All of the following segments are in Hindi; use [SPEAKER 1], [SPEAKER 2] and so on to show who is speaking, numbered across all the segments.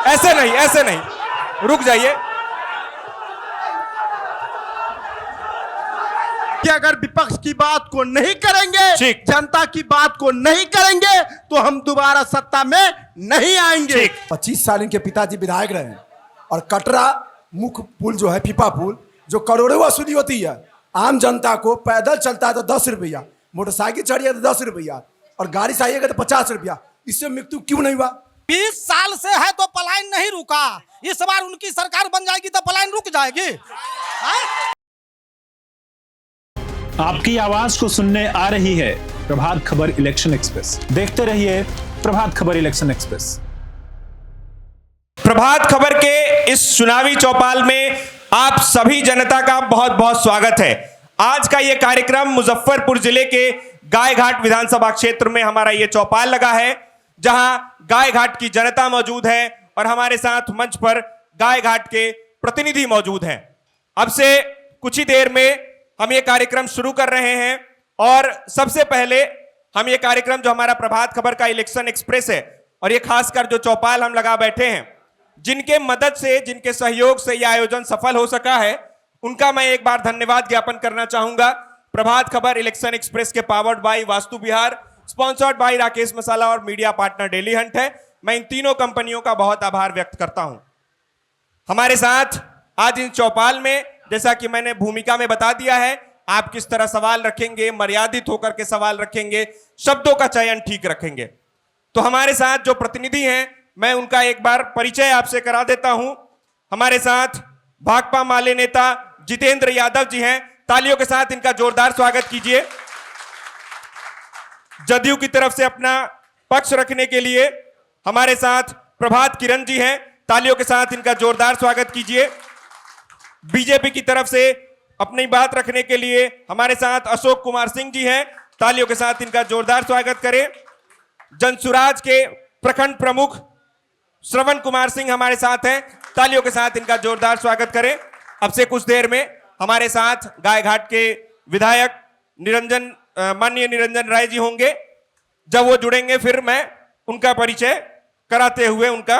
[SPEAKER 1] ऐसे नहीं, ऐसे नहीं, रुक जाइए।
[SPEAKER 2] कि अगर विपक्ष की बात को नहीं करेंगे,
[SPEAKER 1] ठीक।
[SPEAKER 2] जनता की बात को नहीं करेंगे, तो हम दोबारा सत्ता में नहीं आएंगे।
[SPEAKER 3] 25 साल इनके पिताजी विधायक रहे हैं और कटरा मुख्य पुल जो है, पीपा पुल, जो करोड़ों वसूली होती है, आम जनता को पैदल चलता है तो 10 रुपया, मोटरसाइकिल चढ़िए तो 10 रुपया, और गाड़ी से आइएगा तो 50 रुपया। इससे मृत्यु क्यों नहीं हुआ?
[SPEAKER 4] 20 साल से है तो पलायन नहीं रुका। इस बार उनकी सरकार बन जाएगी तो पलायन रुक जाएगी।
[SPEAKER 5] आपकी आवाज को सुनने आ रही है प्रभात खबर इलेक्शन एक्सप्रेस। देखते रहिए प्रभात खबर इलेक्शन एक्सप्रेस।
[SPEAKER 1] प्रभात खबर के इस चुनावी चौपाल में आप सभी जनता का बहुत बहुत स्वागत है। आज का यह कार्यक्रम मुजफ्फरपुर जिले के गायघाट विधानसभा क्षेत्र में हमारा यह चौपाल लगा है, जहां गायघाट की जनता मौजूद है और हमारे साथ मंच पर गायघाट के प्रतिनिधि मौजूद हैं। अब से कुछ ही देर में हम ये कार्यक्रम शुरू कर रहे हैं और सबसे पहले हम ये कार्यक्रम जो हमारा प्रभात खबर का इलेक्शन एक्सप्रेस है और ये खासकर जो चौपाल हम लगा बैठे हैं, जिनके मदद से, जिनके सहयोग से यह आयोजन सफल हो सका है, उनका मैं एक बार धन्यवाद ज्ञापन करना चाहूंगा। प्रभात खबर इलेक्शन एक्सप्रेस के powered by Vastu Vihar, sponsored by Rakesh Masala और मीडिया पार्टनर डेली हंट है। मैं इन तीनों कंपनियों का बहुत आभार व्यक्त करता हूं। हमारे साथ आज इन चौपाल में, जैसा कि मैंने भूमिका में बता दिया है, आप किस तरह सवाल रखेंगे, मर्यादित होकर के सवाल रखेंगे, शब्दों का चयन ठीक रखेंगे। तो हमारे साथ जो प्रतिनिधि हैं, मैं उनका एक बार परिचय आपसे करा देता हूं। हमारे साथ भाकपा माले नेता जितेंद्र यादव जी हैं, तालियों के साथ इनका जोरदार स्वागत कीजिए। जदयू की तरफ से अपना पक्ष रखने के लिए हमारे साथ प्रभात किरण जी हैं, तालियों के साथ इनका जोरदार स्वागत कीजिए। बीजेपी की तरफ से अपनी बात रखने के लिए हमारे साथ अशोक कुमार सिंह जी हैं, तालियों के साथ इनका जोरदार स्वागत करें। जनसुराज के प्रखंड प्रमुख श्रवण कुमार सिंह हमारे साथ हैं, तालियों के साथ इनका जोरदार स्वागत करें। अब से कुछ देर में हमारे साथ गायघाट के विधायक माननीय निरंजन राय जी होंगे। जब वो जुड़ेंगे फिर मैं उनका परिचय कराते हुए उनका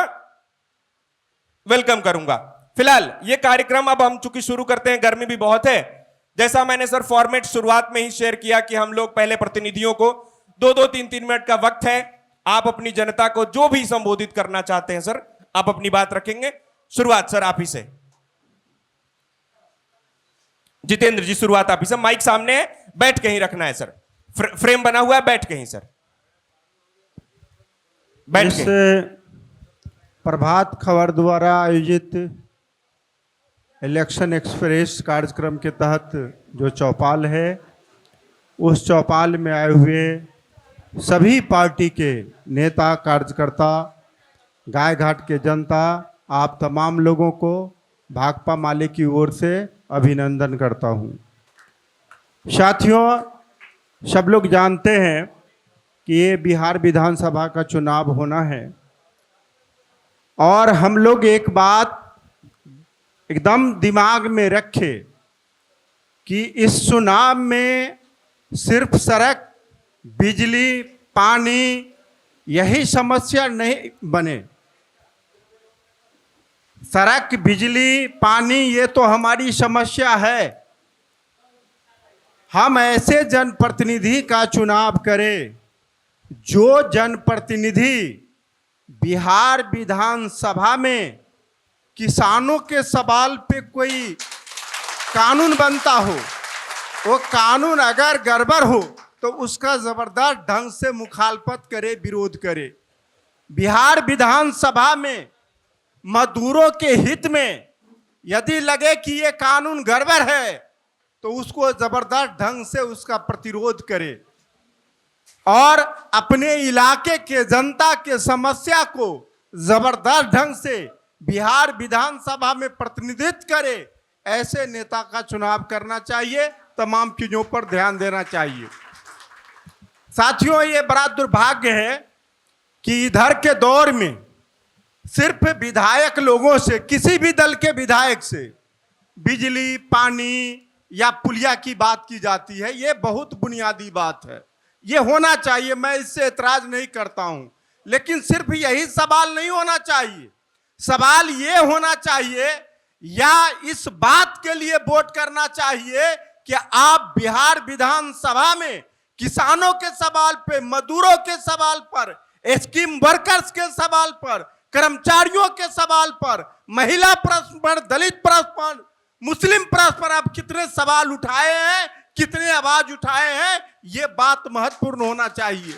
[SPEAKER 1] वेलकम करूंगा। फिलहाल ये कार्यक्रम अब हम चूंकि शुरू करते हैं, गर्मी भी बहुत है, जैसा मैंने सर फॉर्मेट शुरुआत में ही शेयर किया कि हम लोग पहले प्रतिनिधियों को 2-2, 3-3 मिनट का वक्त है। आप अपनी जनता को जो भी संबोधित करना चाहते हैं सर, आप अपनी बात रखेंगे। शुरुआत सर आप ही से। जितेंद्र जी शुरुआत आप ही से। माइक सामने है, बैठ के ही रखना है सर, फ्रेम बना हुआ है, बैठ के ही सर, बैठ के।
[SPEAKER 2] प्रभात खबर द्वारा आयोजित इलेक्शन एक्सप्रेस कार्यक्रम के तहत जो चौपाल है, उस चौपाल में आए हुए सभी पार्टी के नेता, कार्यकर्ता, गायघाट के जनता, आप तमाम लोगों को भाकपा माले की ओर से अभिनंदन करता हूं। साथियों, सब लोग जानते हैं कि ये बिहार विधानसभा का चुनाव होना है और हम लोग एक बात एकदम दिमाग में रखे कि इस चुनाव में सिर्फ सड़क, बिजली, पानी यही समस्या नहीं बने। सड़क, बिजली, पानी ये तो हमारी समस्या है। हम ऐसे जनप्रतिनिधि का चुनाव करें जो जनप्रतिनिधि बिहार विधानसभा में किसानों के सवाल पे कोई कानून बनता हो, वो कानून अगर गड़बड़ हो तो उसका जबरदस्त ढंग से मुखालफत करे, विरोध करे। बिहार विधानसभा में मजदूरों के हित में यदि लगे कि ये कानून गड़बड़ है तो उसको जबरदस्त ढंग से उसका प्रतिरोध करे और अपने इलाके के जनता के समस्या को जबरदस्त ढंग से बिहार विधानसभा में प्रतिनिधित्व करे। ऐसे नेता का चुनाव करना चाहिए, तमाम चीजों पर ध्यान देना चाहिए। साथियों, ये बड़ा दुर्भाग्य है कि इधर के दौर में सिर्फ विधायक लोगों से, किसी भी दल के विधायक से बिजली, पानी या पुलिया की बात की जाती है। ये बहुत बुनियादी बात है, ये होना चाहिए, मैं इससे एतराज नहीं करता हूं, लेकिन सिर्फ यही सवाल नहीं होना चाहिए। सवाल ये होना चाहिए या इस बात के लिए वोट करना चाहिए कि आप बिहार विधानसभा में किसानों के सवाल पे, मजदूरों के सवाल पर, स्कीम वर्कर्स के सवाल पर, कर्मचारियों के सवाल पर, महिला प्रश्न पर, दलित प्रश्न पर, मुस्लिम प्रश्न पर आप कितने सवाल उठाए हैं, कितने आवाज उठाए हैं, ये बात महत्वपूर्ण होना चाहिए।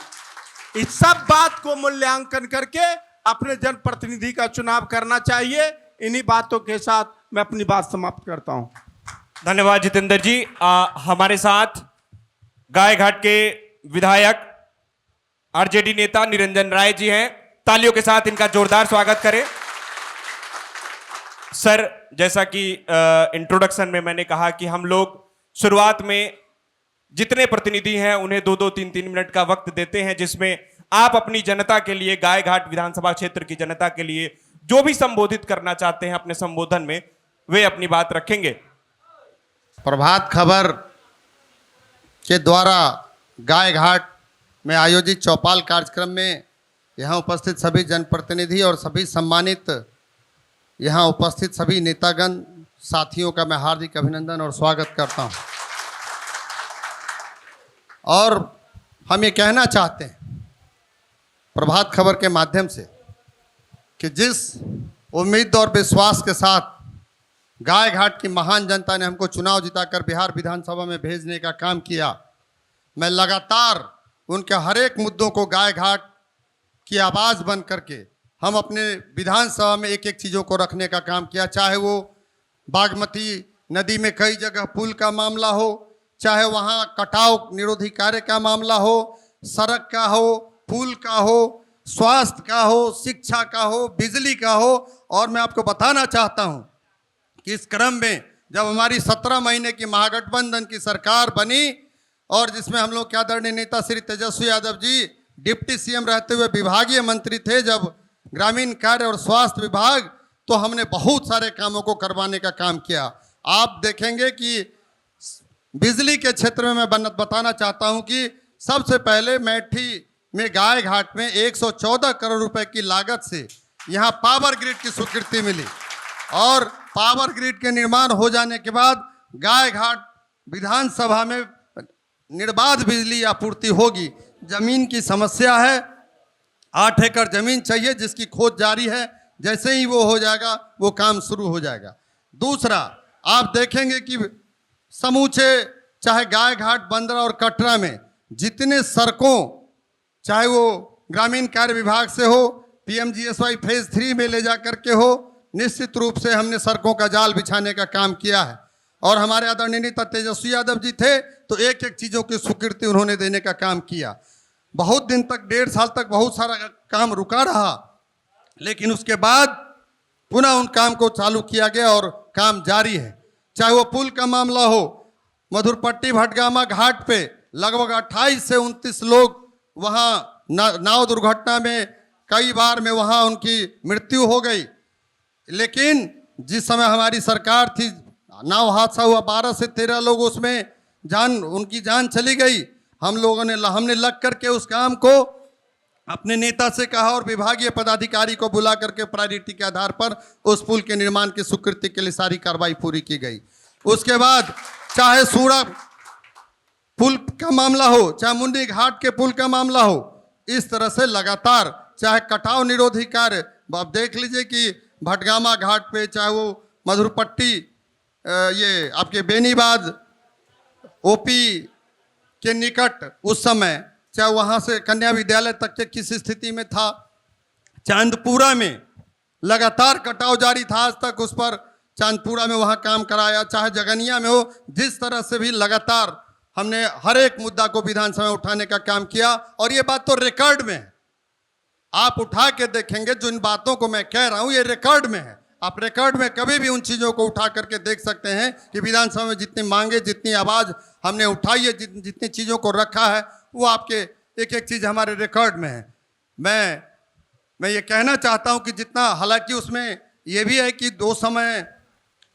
[SPEAKER 2] इस सब बात को मूल्यांकन करके अपने जनप्रतिनिधि का चुनाव करना चाहिए। इन्हीं बातों के साथ मैं अपनी बात समाप्त करता हूं।
[SPEAKER 1] धन्यवाद जितेंद्र जी। हमारे साथ गायघाट के विधायक आरजेडी नेता निरंजन राय जी हैं। तालियों के साथ इनका जोरदार स्वागत करें। सर, जैसा कि इंट्रोडक्शन में मैंने कहा कि हम लोग शुरुआत में जितने प्रतिनिधि हैं उन्हें 2-2, 3-3 मिनट का वक्त देते हैं, जिसमें आप अपनी जनता के लिए, गायघाट विधानसभा क्षेत्र की जनता के लिए जो भी संबोधित करना चाहते हैं अपने संबोधन में, वे अपनी बात रखेंगे।
[SPEAKER 6] प्रभात खबर के द्वारा गायघाट में आयोजित चौपाल कार्यक्रम में यहाँ उपस्थित सभी जनप्रतिनिधि और सभी सम्मानित यहाँ उपस्थित सभी नेतागण साथियों का मैं हार्दिक अभिनंदन और स्वागत करता हूँ। और हम ये कहना चाहते हैं प्रभात खबर के माध्यम से कि जिस उम्मीद और विश्वास के साथ गायघाट की महान जनता ने हमको चुनाव जिताकर बिहार विधानसभा में भेजने का काम किया, मैं लगातार उनके हर एक मुद्दों को गायघाट की आवाज़ बन करके हम अपने विधानसभा में एक एक चीज़ों को रखने का काम किया। चाहे वो बागमती नदी में कई जगह पुल का मामला हो, चाहे वहाँ कटाव निरोधी कार्य का मामला हो, सड़क का हो, पुल का हो, स्वास्थ्य का हो, शिक्षा का हो, बिजली का हो। और मैं आपको बताना चाहता हूँ कि इस क्रम में जब हमारी 17 महीने की महागठबंधन की सरकार बनी और जिसमें हम लोग के आदरणीय नेता श्री तेजस्वी यादव जी डिप्टी सीएम रहते हुए विभागीय मंत्री थे, जब ग्रामीण कार्य और स्वास्थ्य विभाग, तो हमने बहुत सारे कामों को करवाने का काम किया। आप देखेंगे कि बिजली के क्षेत्र में मैं बताना चाहता हूं कि सबसे पहले मैठी में गायघाट में 114 करोड़ रुपए की लागत से यहां पावर ग्रिड की स्वीकृति मिली और पावर ग्रिड के निर्माण हो जाने के बाद गायघाट विधानसभा में निर्बाध बिजली आपूर्ति होगी। जमीन की समस्या है, 8 एकड़ जमीन चाहिए जिसकी खोज जारी है, जैसे ही वो हो जाएगा वो काम शुरू हो जाएगा। दूसरा, आप देखेंगे कि समूचे चाहे गायघाट, बंदरा और कटरा में जितने सड़कों, चाहे वो ग्रामीण कार्य विभाग से हो, पीएमजीएसवाई फेज 3 में ले जा करके हो, निश्चित रूप से हमने सड़कों का जाल बिछाने का काम किया है। और हमारे आदरणीय नेता तेजस्वी यादव जी थे तो एक एक चीज़ों की स्वीकृति उन्होंने देने का काम किया। बहुत दिन तक, 1.5 साल तक बहुत सारा काम रुका रहा, लेकिन उसके बाद पुनः उन काम को चालू किया गया और काम जारी है। चाहे वो पुल का मामला हो, मधुरपट्टी भटगामा घाट पे लगभग 28 से 29 लोग वहाँ नाव दुर्घटना में कई बार में वहाँ उनकी मृत्यु हो गई, लेकिन जिस समय हमारी सरकार थी नाव हादसा हुआ, 12 से 13 लोग उसमें उनकी जान चली गई। हमने लग करके उस काम को अपने नेता से कहा और विभागीय पदाधिकारी को बुला करके प्रायोरिटी के आधार पर उस पुल के निर्माण की स्वीकृति के लिए सारी कार्रवाई पूरी की गई। उसके बाद चाहे सूड़ा पुल का मामला हो, चाहे मुंडी घाट के पुल का मामला हो, इस तरह से लगातार, चाहे कटाव निरोधी कार्य, आप देख लीजिए कि भटगामा घाट पे, चाहे वो मधुरपट्टी, ये आपके बेनीबाद ओपी के निकट उस समय, चाहे वहाँ से कन्या विद्यालय तक के किस स्थिति में था, चांदपुरा में लगातार कटाव जारी था आज तक, उस पर चांदपुरा में वहाँ काम कराया, चाहे जगनिया में हो, जिस तरह से भी लगातार हमने हर एक मुद्दा को विधानसभा में उठाने का काम किया। और ये बात तो रिकॉर्ड में है, आप उठा के देखेंगे जो इन बातों को मैं कह रहा हूँ ये रिकॉर्ड में है। आप रिकॉर्ड में कभी भी उन चीज़ों को उठा करके देख सकते हैं कि विधानसभा में जितनी मांगे, जितनी आवाज़ हमने उठाई है, जितनी चीज़ों को रखा है, वो आपके एक एक चीज़ हमारे रिकॉर्ड में है। मैं ये कहना चाहता हूँ कि जितना, हालांकि उसमें ये भी है कि दो समय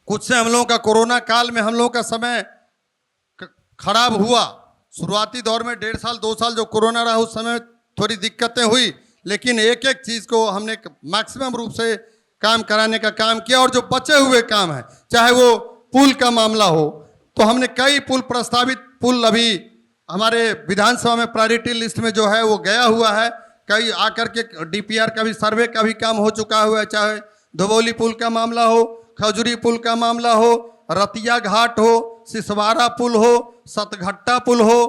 [SPEAKER 6] कुछ से हम लोगों का कोरोना काल में हम लोगों का समय खराब हुआ। शुरुआती दौर में 1.5 साल 2 साल जो कोरोना रहा उस समय थोड़ी दिक्कतें हुई, लेकिन एक एक चीज़ को हमने मैक्सिमम रूप से काम कराने का काम किया। और जो बचे हुए काम है, चाहे वो पुल का मामला हो, तो हमने कई पुल प्रस्तावित पुल अभी हमारे विधानसभा में प्रायोरिटी लिस्ट में जो है वो गया हुआ है। कई आकर के डीपीआर का भी सर्वे का भी काम हो चुका हुआ है, चाहे धोबौली पुल का मामला हो, खजूरी पुल का मामला हो, रतिया घाट हो, सिसवारा पुल हो, सतघट्टा पुल हो,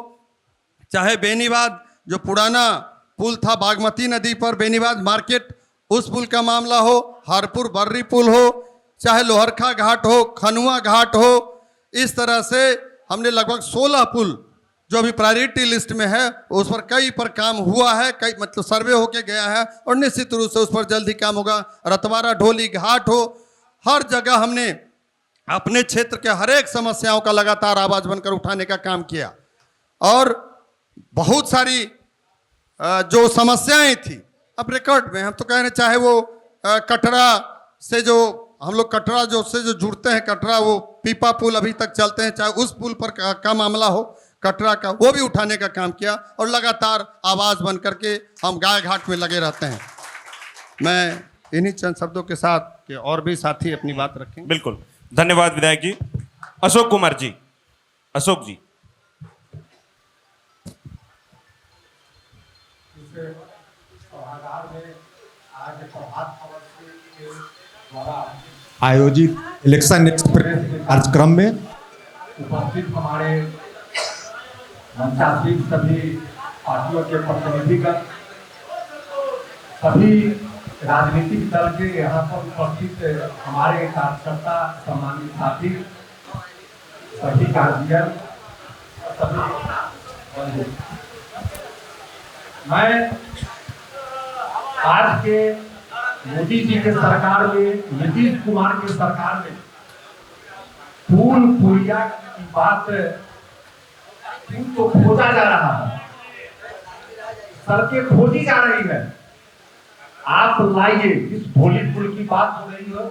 [SPEAKER 6] चाहे बेनीबाद जो पुराना पुल था बागमती नदी पर बेनीबाद मार्केट, उस पुल का मामला हो, हरपुर बर्री पुल हो, चाहे लोहरखा घाट हो, खनुआ घाट हो। इस तरह से हमने लगभग 16 पुल जो अभी प्रायोरिटी लिस्ट में है उस पर कई पर काम हुआ है, कई मतलब सर्वे होके गया है और निश्चित रूप से उस पर जल्द ही काम होगा। रतवारा ढोली घाट हो, हर जगह हमने अपने क्षेत्र के हर एक समस्याओं का लगातार आवाज बनकर उठाने का काम किया। और बहुत सारी जो समस्याएं थी अब रिकॉर्ड में हम तो कह रहे हैं, चाहे वो कटरा से जो हम लोग कटरा जो से जो जुड़ते हैं, कटरा वो पीपा पुल अभी तक चलते हैं, चाहे उस पुल पर का मामला हो कटरा का, वो भी उठाने का काम किया और लगातार आवाज बन करके हम गाय घाट में लगे रहते हैं। मैं इन्हीं चंद शब्दों के साथ के और भी साथी अपनी बात रखें।
[SPEAKER 1] बिल्कुल, धन्यवाद विधायक जी। अशोक कुमार जी, अशोक जी।
[SPEAKER 7] आयोजित इलेक्शन एक्सप्रेस कार्यक्रम में उपस्थित हमारे मंचासीन सभी पार्टियों के प्रतिनिधिगण, सभी राजनीतिक दल के यहाँ पर उपस्थित हमारे कार्यकर्ता, सम्मानित साथी, सभी गार्जियन, सभी बंधु, मैं आज के मोदी जी के सरकार में, नीतीश कुमार के सरकार में पुल पुलिया की बात तो खोजा जा रहा है, सड़कें खोजी जा रही है। आप लाइए, इस भोली पुल की बात हो रही हो,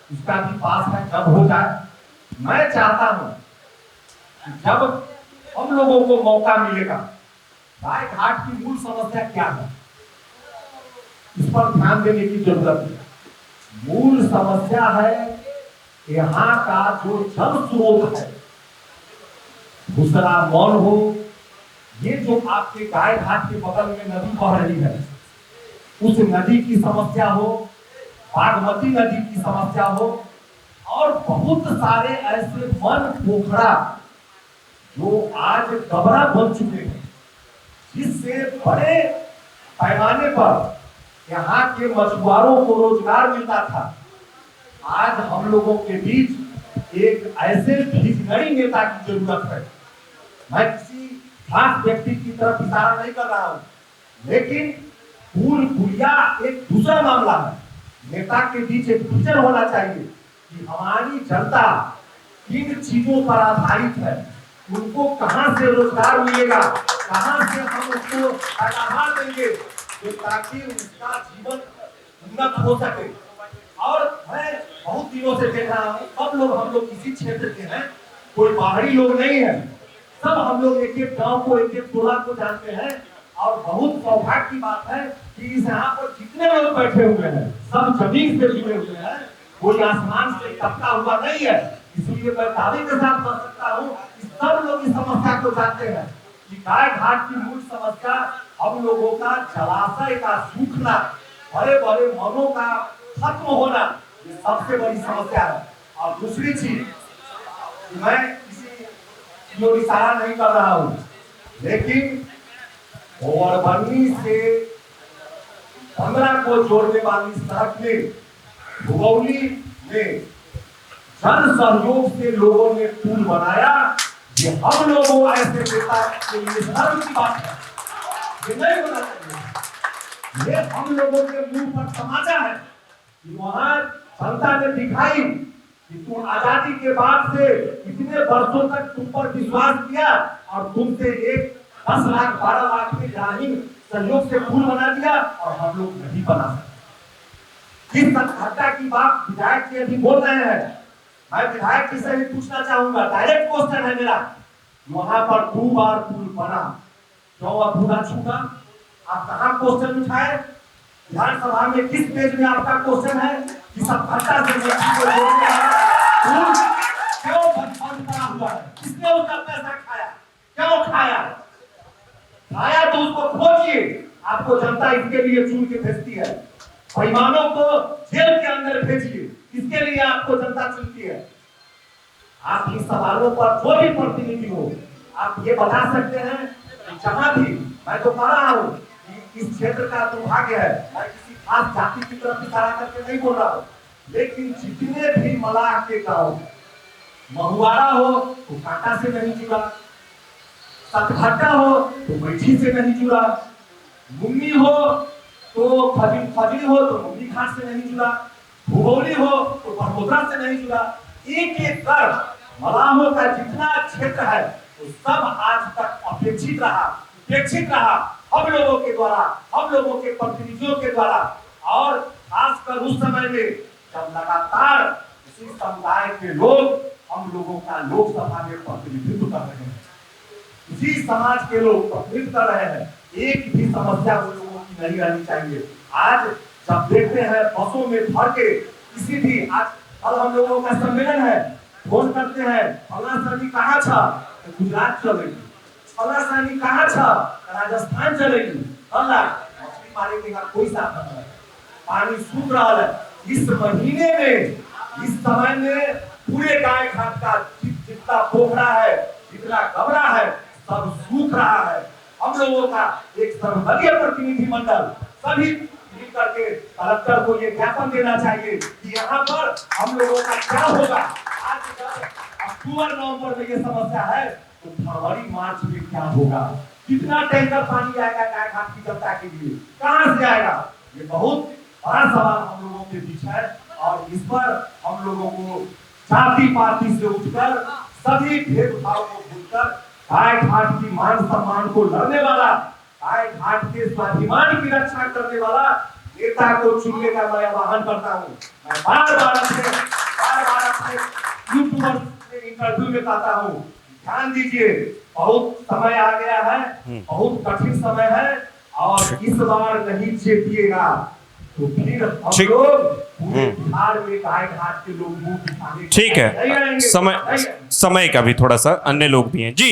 [SPEAKER 7] उसका भी पास है, जब हो जाए। मैं चाहता हूं कि जब हम लोगों को मौका मिलेगा, गाय घाट की मूल समस्या क्या है इस पर ध्यान देने की जरूरत है। मूल समस्या है यहाँ का जो जल स्रोत है, दूसरा मौल हो, ये जो आपके गाय घाट के बगल में नदी बह रही है, उस नदी की समस्या हो, बागमती नदी की समस्या हो, और बहुत सारे ऐसे वन पोखरा जो आज गबरा बन चुके हैं, जिससे बड़े पैमाने पर यहाँ के मछुआरों को रोजगार मिलता था। आज हम लोगों के बीच एक ऐसे विजनरी नेता की जरूरत है। मैं किसी खास व्यक्ति की तरफ इशारा नहीं कर रहा हूं, लेकिन पुल पुलिया एक दूसरा मामला है। नेता के बीच एक विजन होना चाहिए कि हमारी जनता किन चीजों पर आधारित है, उनको कहां से रोजगार मिलेगा, कहां से हम उसको पैदावार देंगे तो ताकि उसका जीवन उन्नत हो सके। और मैं बहुत दिनों से देख रहा हूँ, सब लोग हम लोग इसी क्षेत्र के हैं, कोई बाहरी लोग नहीं है, सब हम लोग एक एक गांव को, एक एक टोला को जानते हैं। और बहुत सौभाग्य की बात है कि इस यहाँ पर जितने लोग बैठे हुए हैं सब जमीन से जुड़े हुए हैं, कोई आसमान से टपका हुआ नहीं है। इसलिए मैं दावे के साथ कह सकता हूँ कि सब लोग इस समस्या को जानते हैं कि गाय घाट की मूल समस्या हम लोगों का जलाशय का सूखना, बड़े बड़े मनों का खत्म होना, ये सबसे बड़ी समस्या है। और दूसरी चीज, मैं किसी को इशारा नहीं कर रहा हूं, लेकिन ओवरबर्नी से 15 को जोड़ने वाली सड़क में भुगौली में जन सहयोग से लोगों ने पुल बनाया। ये हम लोगों ऐसे नेता के लिए शर्म की बात है, ये नहीं होना चाहिए। ये हम लोगों के मुंह पर तमाचा है कि वहां जनता ने दिखाई कि तुम आजादी के बाद से इतने वर्षों तक तुम पर विश्वास किया और तुमसे एक 10 लाख 12 लाख में ग्रामीण सहयोग से पुल बना दिया और हम लोग नहीं बना सकते। इस घटना की बात विधायक जी अभी बोल रहे हैं, मैं विधायक जी से भी पूछना चाहूंगा, डायरेक्ट क्वेश्चन है मेरा, वहां पर 2 बार पुल बना, क्यों अधूरा छूटा? आप कहां क्वेश्चन उठाए? विधानसभा में किस पेज में आपका क्वेश्चन है कि सब घंटा से मच्छी को जोड़ने वाला पुल क्यों बंद पड़ा हुआ है? किसने उसका पैसा खाया? क्यों खाया? खाया तो उसको खोजिए। आपको जनता इसके लिए चुन के भेजती है। बेईमानों को जेल के अंदर भेजिए, इसके लिए आपको जनता चुनती है। आप इन सवालों पर जो भी प्रतिनिधि हो, आप ये बता सकते हैं कि जहां भी मैं तो कह रहा हूं कि इस क्षेत्र का दुर्भाग्य है, मैं किसी खास जाति की तरफ इशारा करके नहीं बोल रहा हूं, लेकिन जितने भी मलाह के गांव, महुआरा हो तो कांटा से नहीं जुड़ा, सतघट्टा हो तो बैठी से नहीं जुड़ा, मुन्नी हो तो फजली हो तो मुन्नी घाट से नहीं जुड़ा, भुगोली हो तो बड़ोदरा से नहीं जुड़ा। एक एक कर मलाहों का जितना क्षेत्र है वो सब आज तक उपेक्षित रहा हम लोगों के द्वारा, हम लोगों के प्रतिनिधियों के द्वारा। और खासकर उस समय में जब लगातार इसी समुदाय के लोग हम लोगों का लोकसभा में प्रतिनिधित्व कर रहे हैं, इसी समाज के लोग प्रतिनिधित्व कर रहे हैं, एक भी समस्या उन लोगों की नहीं रहनी चाहिए। आज जब देखते हैं बसों में भर के किसी भी, आज कल हम लोगों का सम्मेलन है, फोन करते हैं फला सानी कहाँ था, गुजरात चलेगी, फला सानी कहाँ था, राजस्थान चलेगी, फला मछली मारने का कोई साधन नहीं, पानी सूख रहा है। इस महीने में, इस समय में पूरे गाय घाट का जितना पोखरा है, जितना गबरा है, सब सूख रहा है। हम लोगों का एक सर्वदलीय प्रतिनिधि मंडल सभी मिल करके कलेक्टर को ये ज्ञापन देना चाहिए कि यहाँ पर हम लोगों का क्या होगा। आज अक्टूबर नवंबर में ये समस्या है तो फरवरी मार्च में क्या होगा? कितना टैंकर पानी आएगा गाय घाट की जनता के लिए? कहां से आएगा? ये बहुत बड़ा सवाल हम लोगों के बीच है और इस पर हम लोगों को जाति पाति से उठकर सभी भेदभाव को भूलकर गाय घाट की मान सम्मान को लड़ने वाला, गाय घाट के स्वाभिमान की रक्षा करने वाला नेता को चुनने का मैं आह्वान करता हूँ। मैं बार बार अपने यूट्यूबर से इंटरव्यू में कहता हूँ, ध्यान दीजिए, बहुत समय आ गया है, बहुत कठिन समय है और इस बार नहीं जीतिएगा तो फिर हम लोग पूरे बिहार में गाय घाट के लोग मुंह दिखाने
[SPEAKER 1] ठीक है, समय का भी थोड़ा सा, अन्य लोग भी हैं। जी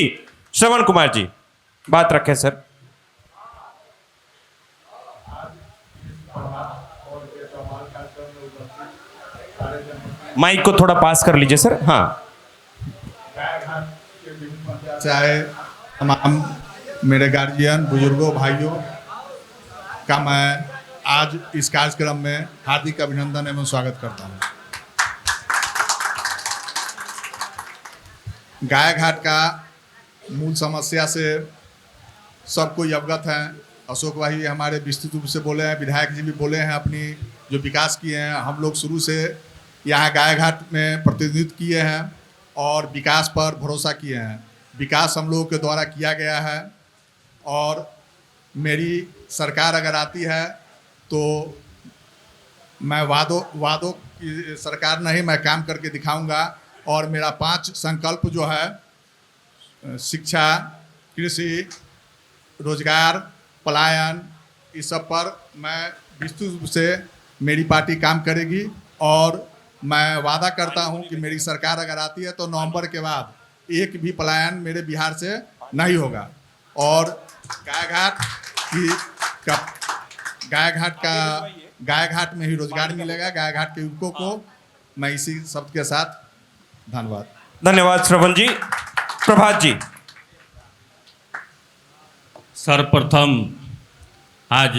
[SPEAKER 1] श्रवण कुमार जी बात रखें सर। माइक को थोड़ा पास कर लीजिए सर। हाँ,
[SPEAKER 8] चाहे तमाम मेरे गार्जियन, बुजुर्गों, भाइयों का मैं आज इस कार्यक्रम में हार्दिक अभिनंदन एवं स्वागत करता हूँ। गाय घाट का मूल समस्या से सब कोई अवगत हैं। अशोक भाई हमारे विस्तृत रूप से बोले हैं, विधायक जी भी बोले हैं, अपनी जो विकास किए हैं। हम लोग शुरू से यहाँ गाय घाट में प्रतिनिधित्व किए हैं और विकास पर भरोसा किए हैं। विकास हम लोगों के द्वारा किया गया है और मेरी सरकार अगर आती है तो मैं वादों की सरकार नहीं, मैं काम करके दिखाऊंगा। और मेरा 5 संकल्प जो है, शिक्षा, कृषि, रोजगार, पलायन, इस सब पर मैं विस्तृत रूप से मेरी पार्टी काम करेगी। और मैं वादा करता हूं कि मेरी सरकार अगर आती है तो नवंबर के बाद एक भी पलायन मेरे बिहार से नहीं होगा। और गाय घाट में ही रोजगार मिलेगा, गाय घाट के युवकों को। मैं इसी शब्द के साथ धन्यवाद
[SPEAKER 1] श्रवण जी। प्रभात जी।
[SPEAKER 9] सर्वप्रथम आज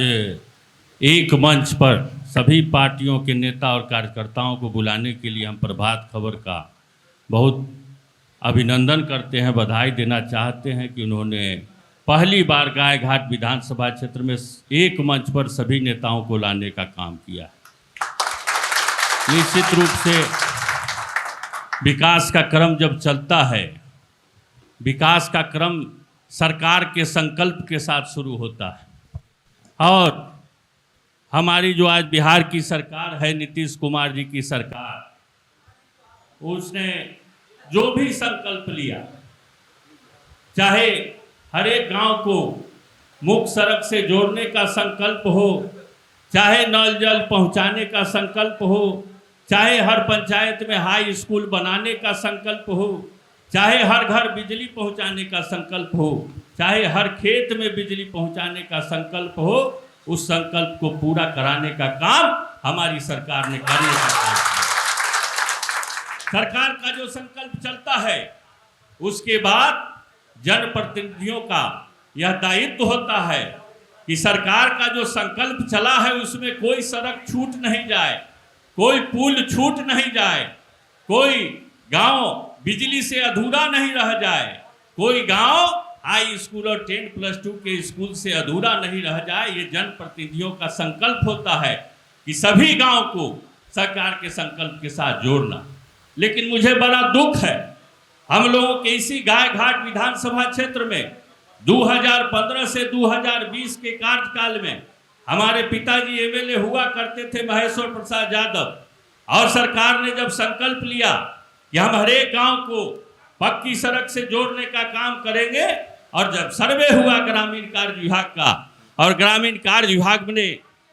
[SPEAKER 9] एक मंच पर सभी पार्टियों के नेता और कार्यकर्ताओं को बुलाने के लिए हम प्रभात खबर का बहुत अभिनंदन करते हैं, बधाई देना चाहते हैं कि उन्होंने पहली बार गाय घाट विधानसभा क्षेत्र में एक मंच पर सभी नेताओं को लाने का काम किया है। निश्चित रूप से विकास का क्रम जब चलता है, विकास का क्रम सरकार के संकल्प के साथ शुरू होता है। और हमारी जो आज बिहार की सरकार है, नीतीश कुमार जी की सरकार, उसने जो भी संकल्प लिया, चाहे हर एक गांव को मुख्य सड़क से जोड़ने का संकल्प हो, चाहे नल जल पहुंचाने का संकल्प हो, चाहे हर पंचायत में हाई स्कूल बनाने का संकल्प हो, चाहे हर घर बिजली पहुंचाने का संकल्प हो, चाहे हर खेत में बिजली पहुंचाने का संकल्प हो, उस संकल्प को पूरा कराने का काम हमारी सरकार ने करने का काम किया। सरकार का जो संकल्प चलता है, उसके बाद जनप्रतिनिधियों का यह दायित्व होता है कि सरकार का जो संकल्प चला है उसमें कोई सड़क छूट नहीं जाए, कोई पुल छूट नहीं जाए, कोई गांव बिजली से अधूरा नहीं रह जाए, कोई गांव हाई स्कूल और 10+2 के स्कूल से अधूरा नहीं रह जाए। ये जनप्रतिनिधियों का संकल्प होता है कि सभी गांव को सरकार के संकल्प के साथ जोड़ना। लेकिन मुझे बड़ा दुख है, हम लोगों के इसी गायघाट विधानसभा क्षेत्र में 2015 से 2020 के कार्यकाल में हमारे पिताजी एमएलए हुआ करते थे महेश्वर प्रसाद यादव, और सरकार ने जब संकल्प लिया कि हम हर एक गांव को पक्की सड़क से जोड़ने का काम करेंगे, और जब सर्वे हुआ ग्रामीण कार्य विभाग का, और ग्रामीण कार्य विभाग ने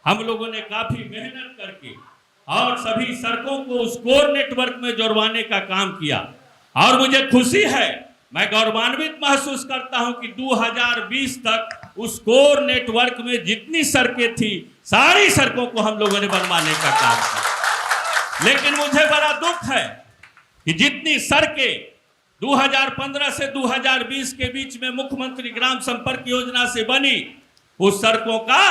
[SPEAKER 9] हम लोगों ने काफ़ी मेहनत करके और सभी सड़कों को उस कोर नेटवर्क में जोड़वाने का काम किया, और मुझे खुशी है, मैं गौरवान्वित महसूस करता हूं कि 2020 तक उस कोर नेटवर्क में जितनी सड़कें थी सारी सड़कों को हम लोगों ने बनवाने का काम किया। लेकिन मुझे बड़ा दुख है कि जितनी सड़कें 2015 से 2020 के बीच में मुख्यमंत्री ग्राम संपर्क योजना से बनी, उस सड़कों का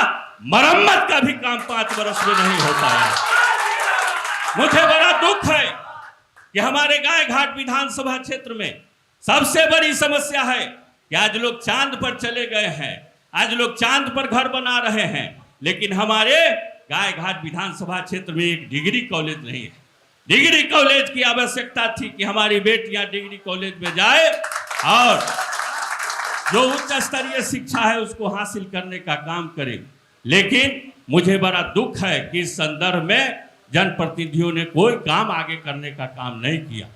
[SPEAKER 9] मरम्मत का भी काम 5 वर्ष में नहीं हो पाया। मुझे बड़ा दुख है कि हमारे गायघाट विधानसभा क्षेत्र में सबसे बड़ी समस्या है कि आज लोग चांद पर चले गए हैं, आज लोग चांद पर घर बना रहे हैं, लेकिन हमारे गायघाट विधानसभा क्षेत्र में एक डिग्री कॉलेज नहीं है। डिग्री कॉलेज की आवश्यकता थी कि हमारी बेटियां डिग्री कॉलेज में जाए और जो उच्च स्तरीय शिक्षा है उसको हासिल करने का काम करें। लेकिन मुझे बड़ा दुख है कि इस संदर्भ में जनप्रतिनिधियों ने कोई काम आगे करने का काम नहीं किया।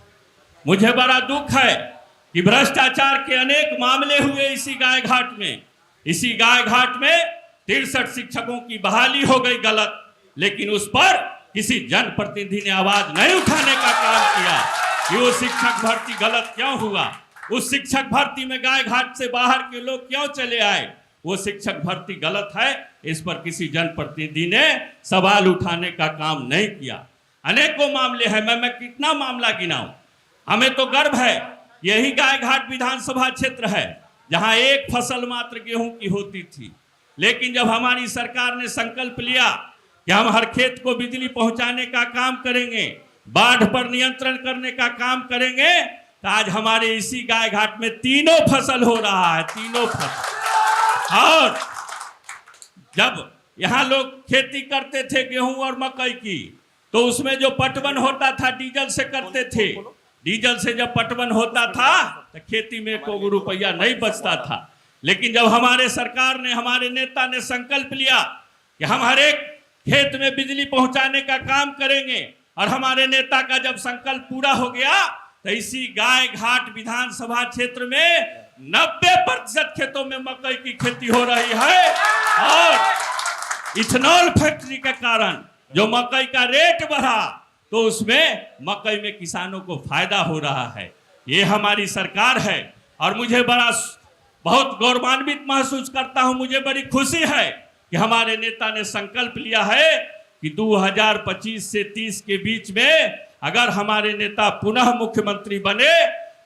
[SPEAKER 9] मुझे बड़ा दुख है कि भ्रष्टाचार के अनेक मामले हुए इसी गायघाट में। इसी गायघाट में 63 शिक्षकों की बहाली हो गई गलत, लेकिन उस पर किसी जनप्रतिनिधि ने आवाज नहीं उठाने का काम किया कि वो शिक्षक भर्ती गलत क्यों हुआ, उस शिक्षक भर्ती में गायघाट से बाहर के लोग क्यों चले आए, वो शिक्षक भर्ती गलत है, इस पर किसी जनप्रतिनिधि ने सवाल उठाने का काम नहीं किया। अनेकों मामले हैं, मैं कितना मामला गिनाऊं। हमें तो गर्व है, यही गायघाट विधानसभा क्षेत्र है जहां एक फसल मात्र गेहूं की होती थी, लेकिन जब हमारी सरकार ने संकल्प लिया कि हम हर खेत को बिजली पहुंचाने का काम करेंगे, बाढ़ पर नियंत्रण करने का काम करेंगे, तो आज हमारे इसी गायघाट में 3 फसल हो रहा है, 3 फसल। और जब यहाँ लोग खेती करते थे गेहूं और मकई की, तो उसमें जो पटवन होता था डीजल से करते थे। डीजल से जब पटवन होता था तो खेती में कोई रुपया नहीं बचता था। लेकिन जब हमारे सरकार ने, हमारे नेता ने संकल्प लिया कि हम हर एक खेत में बिजली पहुंचाने का काम करेंगे, और हमारे नेता का जब संकल्प पूरा हो गया तो इसी गायघाट विधानसभा क्षेत्र में 90% खेतों में मकई की खेती हो रही है, और इथेनॉल फैक्ट्री के कारण जो मकई का रेट बढ़ा तो उसमें मकई में किसानों को फायदा हो रहा है। ये हमारी सरकार है, और मुझे बहुत गौरवान्वित महसूस करता हूं, मुझे बड़ी खुशी है कि हमारे नेता ने संकल्प लिया है कि 2025 से 30 के बीच में अगर हमारे नेता पुनः मुख्यमंत्री बने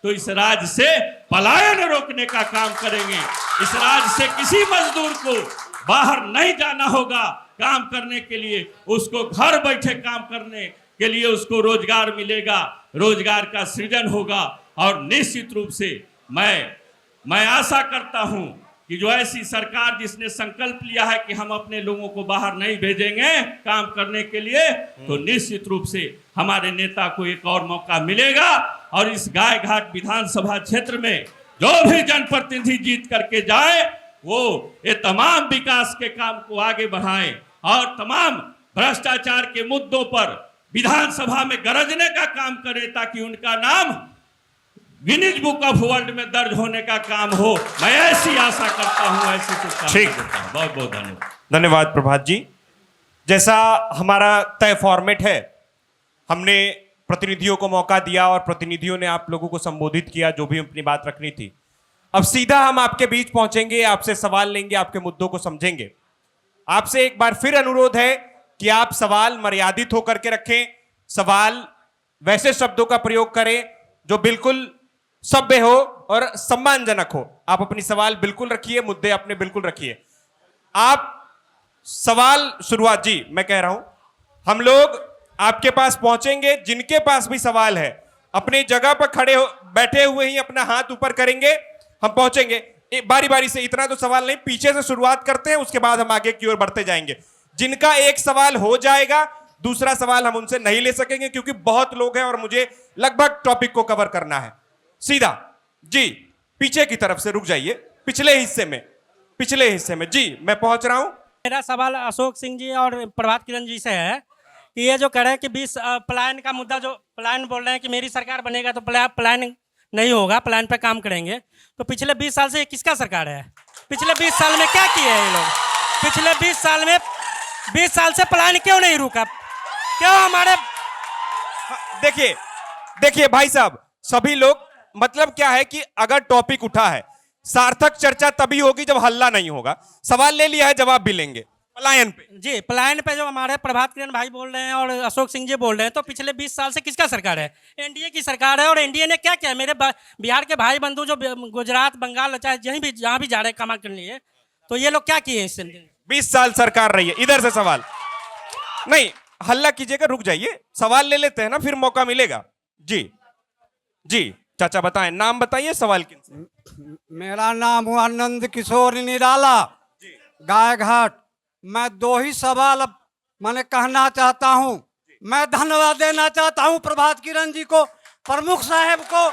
[SPEAKER 9] तो इस राज्य से पलायन रोकने का काम करेंगे। इस राज्य से किसी मजदूर को बाहर नहीं जाना होगा काम करने के लिए, उसको घर बैठे काम करने के लिए उसको रोजगार मिलेगा, रोजगार का सृजन होगा। और निश्चित रूप से मैं आशा करता हूं कि जो ऐसी सरकार जिसने संकल्प लिया है कि हम अपने लोगों को बाहर नहीं भेजेंगे काम करने के लिए, तो निश्चित रूप से हमारे नेता को एक और मौका मिलेगा, और इस गायघाट विधानसभा क्षेत्र में जो भी जनप्रतिनिधि जीत करके जाए वो ये तमाम विकास के काम को आगे बढ़ाए, और तमाम भ्रष्टाचार के मुद्दों पर विधानसभा में गरजने का काम करे, ताकि उनका नाम गिनीज बुक ऑफ वर्ल्ड में दर्ज होने का काम हो। मैं ऐसी आशा करता हूं, ऐसी
[SPEAKER 1] ठीक,
[SPEAKER 9] बहुत बहुत धन्यवाद।
[SPEAKER 1] धन्यवाद प्रभात जी। जैसा हमारा तय फॉर्मेट है, हमने प्रतिनिधियों को मौका दिया और प्रतिनिधियों ने आप लोगों को संबोधित किया, जो भी अपनी बात रखनी थी। अब सीधा हम आपके बीच पहुंचेंगे, आपसे सवाल लेंगे, आपके मुद्दों को समझेंगे। आपसे एक बार फिर अनुरोध है कि आप सवाल मर्यादित होकर के रखें, सवाल वैसे शब्दों का प्रयोग करें जो बिल्कुल सभ्य हो और सम्मानजनक हो। आप अपनी सवाल बिल्कुल रखिए, मुद्दे अपने बिल्कुल रखिए। आप सवाल शुरुआत, जी मैं कह रहा हूं, हम लोग आपके पास पहुंचेंगे। जिनके पास भी सवाल है अपनी जगह पर खड़े हो, बैठे हुए ही अपना हाथ ऊपर करेंगे, हम पहुंचेंगे। बारी बारी से, इतना तो सवाल नहीं, पीछे से शुरुआत करते हैं, उसके बाद हम आगे की ओर बढ़ते जाएंगे। जिनका एक सवाल हो जाएगा, दूसरा सवाल हम उनसे नहीं ले सकेंगे क्योंकि बहुत लोग हैं और मुझे लगभग टॉपिक को कवर करना है। सीधा जी पीछे की तरफ से रुक जाइए, पिछले हिस्से में जी मैं पहुंच रहा हूं।
[SPEAKER 10] मेरा सवाल अशोक सिंह जी और प्रभात किरण जी से है कि ये जो कह रहे हैं कि 20 पलायन का मुद्दा, जो पलायन बोल रहे हैं कि मेरी सरकार बनेगा तो पलायन नहीं होगा, पलायन पे काम करेंगे, तो पिछले 20 साल से ये किसका सरकार है? पिछले 20 साल में क्या किए हैं ये लोग? पिछले 20 साल से पलायन क्यों नहीं रुका? क्यों हमारे
[SPEAKER 1] देखिए भाई साहब, सभी लोग, मतलब क्या है कि अगर टॉपिक उठा है, सार्थक चर्चा तभी होगी जब हल्ला नहीं होगा। सवाल ले लिया है, जवाब भी लेंगे। पलायन पे
[SPEAKER 10] जी, पलायन पे जो हमारे प्रभात किरण भाई बोल रहे हैं और अशोक सिंह जी बोल रहे हैं, तो पिछले 20 साल से किसका सरकार है? एनडीए की सरकार है। और एनडीए ने क्या किया? मेरे बिहार के भाई बंधु जो गुजरात, बंगाल, चाहे जहां भी जा रहे हैं कमा के लिए, तो ये लोग क्या किए इससे?
[SPEAKER 1] 20 साल सरकार रही है। इधर से सवाल नहीं, हल्ला कीजिएगा, रुक जाइए, सवाल ले लेते हैं ना, फिर मौका मिलेगा। जी चाचा बताएं, नाम बताइए, सवाल किनसे?
[SPEAKER 4] मेरा नाम हुआ आनंद किशोर निराला, गायघाट। मैं 2 ही सवाल अब मैंने कहना चाहता हूं। मैं धन्यवाद देना चाहता हूं प्रभात किरण जी को, प्रमुख साहब को,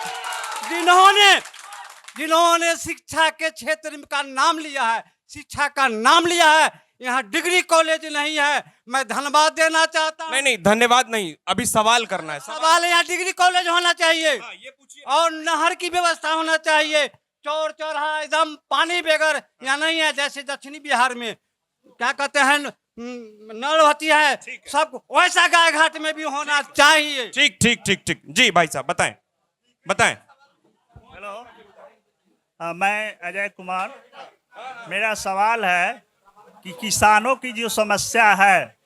[SPEAKER 4] जिन्होंने शिक्षा के क्षेत्र का नाम लिया है, शिक्षा का नाम लिया है। यहाँ डिग्री कॉलेज नहीं है, मैं धन्यवाद देना चाहता हूँ।
[SPEAKER 1] नहीं, धन्यवाद नहीं, अभी सवाल करना है।
[SPEAKER 4] सवाल यहाँ डिग्री कॉलेज होना चाहिए।
[SPEAKER 1] ये पूछिए।
[SPEAKER 4] और नहर की व्यवस्था होना चाहिए। चौर चौराहा एकदम पानी बगैर यहाँ नहीं है, जैसे दक्षिणी बिहार में क्या कहते हैं नल होती है, सब वैसा गायघाट में भी होना चाहिए।
[SPEAKER 1] ठीक। जी भाई साहब बताएं।
[SPEAKER 11] हेलो, मैं अजय कुमार। मेरा सवाल है कि किसानों की जो समस्या है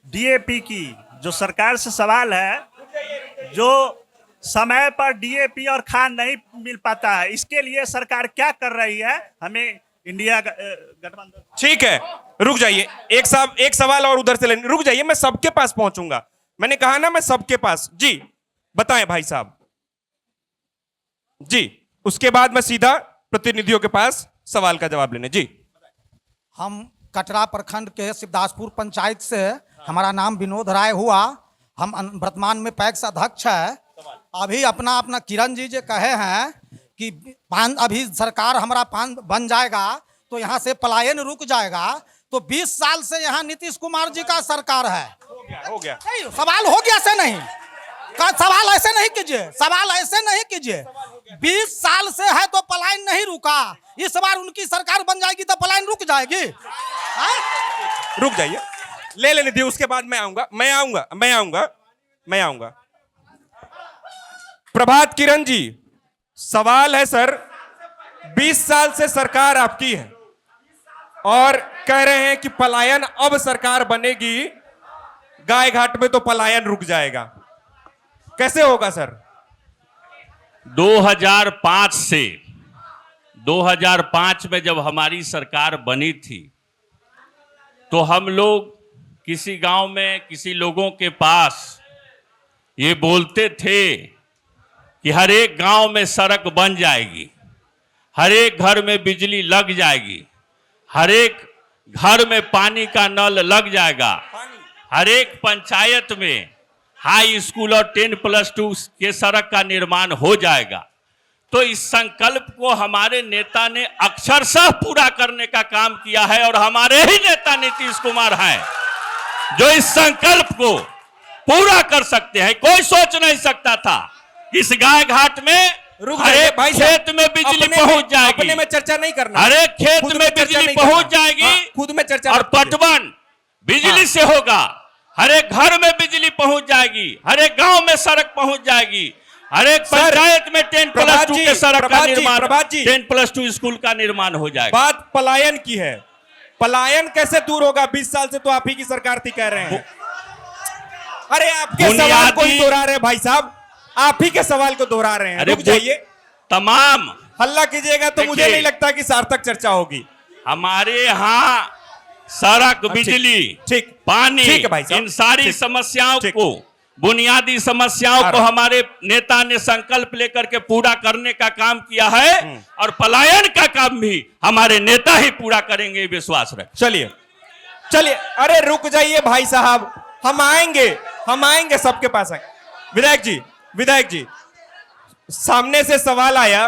[SPEAKER 11] डीएपी की, जो सरकार से सवाल है, जो समय पर डीएपी और खाद नहीं मिल पाता है, इसके लिए सरकार क्या कर रही है? हमें इंडिया गठबंधन।
[SPEAKER 1] ठीक है, रुक जाइए, एक सवाल और उधर से लेने, रुक जाइए, मैं सबके पास पहुंचूंगा। मैंने कहा ना, मैं सबके पास। जी बताएं भाई साहब। जी उसके बाद मैं सीधा प्रतिनिधियों के पास सवाल का जवाब लेने। जी
[SPEAKER 4] हम कटरा प्रखंड के शिवदासपुर पंचायत से, हमारा नाम विनोद राय हुआ। हम वर्तमान में पैक्स अध्यक्ष है। अभी अपना किरण जी जो कहे हैं कि अभी सरकार हमारा बन जाएगा तो यहाँ से पलायन रुक जाएगा, तो 20 साल से यहाँ नीतीश कुमार जी का सरकार है।
[SPEAKER 1] हो गया।
[SPEAKER 4] सवाल हो गया से नहीं, सवाल ऐसे नहीं कीजिए। 20 साल से है तो पलायन नहीं रुका, इस बार उनकी सरकार बन जाएगी तो पलायन रुक जाएगी।
[SPEAKER 1] रुक जाइए, ले लेने दिए, उसके बाद मैं आऊंगा। प्रभात किरण जी, सवाल है सर, 20 साल से सरकार आपकी है और कह रहे हैं कि पलायन, अब सरकार बनेगी, गायघाट में तो पलायन रुक जाएगा। कैसे होगा सर?
[SPEAKER 9] 2005 से 2005 में जब हमारी सरकार बनी थी तो हम लोग किसी गांव में किसी लोगों के पास ये बोलते थे कि हर एक गांव में सड़क बन जाएगी, हर एक घर में बिजली लग जाएगी, हर एक घर में पानी का नल लग जाएगा, हर एक पंचायत में हाई स्कूल और 10+2 के सड़क का निर्माण हो जाएगा। तो इस संकल्प को हमारे नेता ने अक्षरशः पूरा करने का काम किया है और हमारे ही नेता नीतीश कुमार हैं जो इस संकल्प को पूरा कर सकते हैं। कोई सोच नहीं सकता था इस गायघाट में हर एक खेत में बिजली पहुंच जाएगी,
[SPEAKER 1] अपने में चर्चा नहीं करना,
[SPEAKER 9] हर एक खेत में बिजली पहुंच जाएगी,
[SPEAKER 1] खुद में चर्चा,
[SPEAKER 9] और पटवन बिजली से होगा, हर एक घर में बिजली पहुंच जाएगी, हर एक गांव में सड़क पहुंच जाएगी, हर एक पंचायत में 10+2 के सड़क का निर्माण, 10+2 स्कूल का निर्माण हो जाएगा।
[SPEAKER 1] बात पलायन की है, पलायन कैसे दूर होगा? 20 साल से तो आप ही की सरकार थी कह रहे हैं। अरे आपके सवाल को ही दोहरा रहे हैं भाई साहब, आप ही के सवाल को दोहरा रहे हैं। रुक जाइए,
[SPEAKER 9] तमाम
[SPEAKER 1] हल्ला कीजिएगा तो मुझे नहीं लगता कि सार्थक चर्चा होगी।
[SPEAKER 9] हमारे यहाँ सड़क, बिजली,
[SPEAKER 1] ठीक,
[SPEAKER 9] पानी,
[SPEAKER 1] ठीक है भाई साहब,
[SPEAKER 9] इन सारी समस्याओं को, बुनियादी समस्याओं को हमारे नेता ने संकल्प लेकर के पूरा करने का काम किया है, और पलायन का काम भी हमारे नेता ही पूरा करेंगे, विश्वास रखें।
[SPEAKER 1] चलिए चलिए, अरे रुक जाइए भाई साहब, हम आएंगे सबके पास आएंगे। विधायक जी, सामने से सवाल आया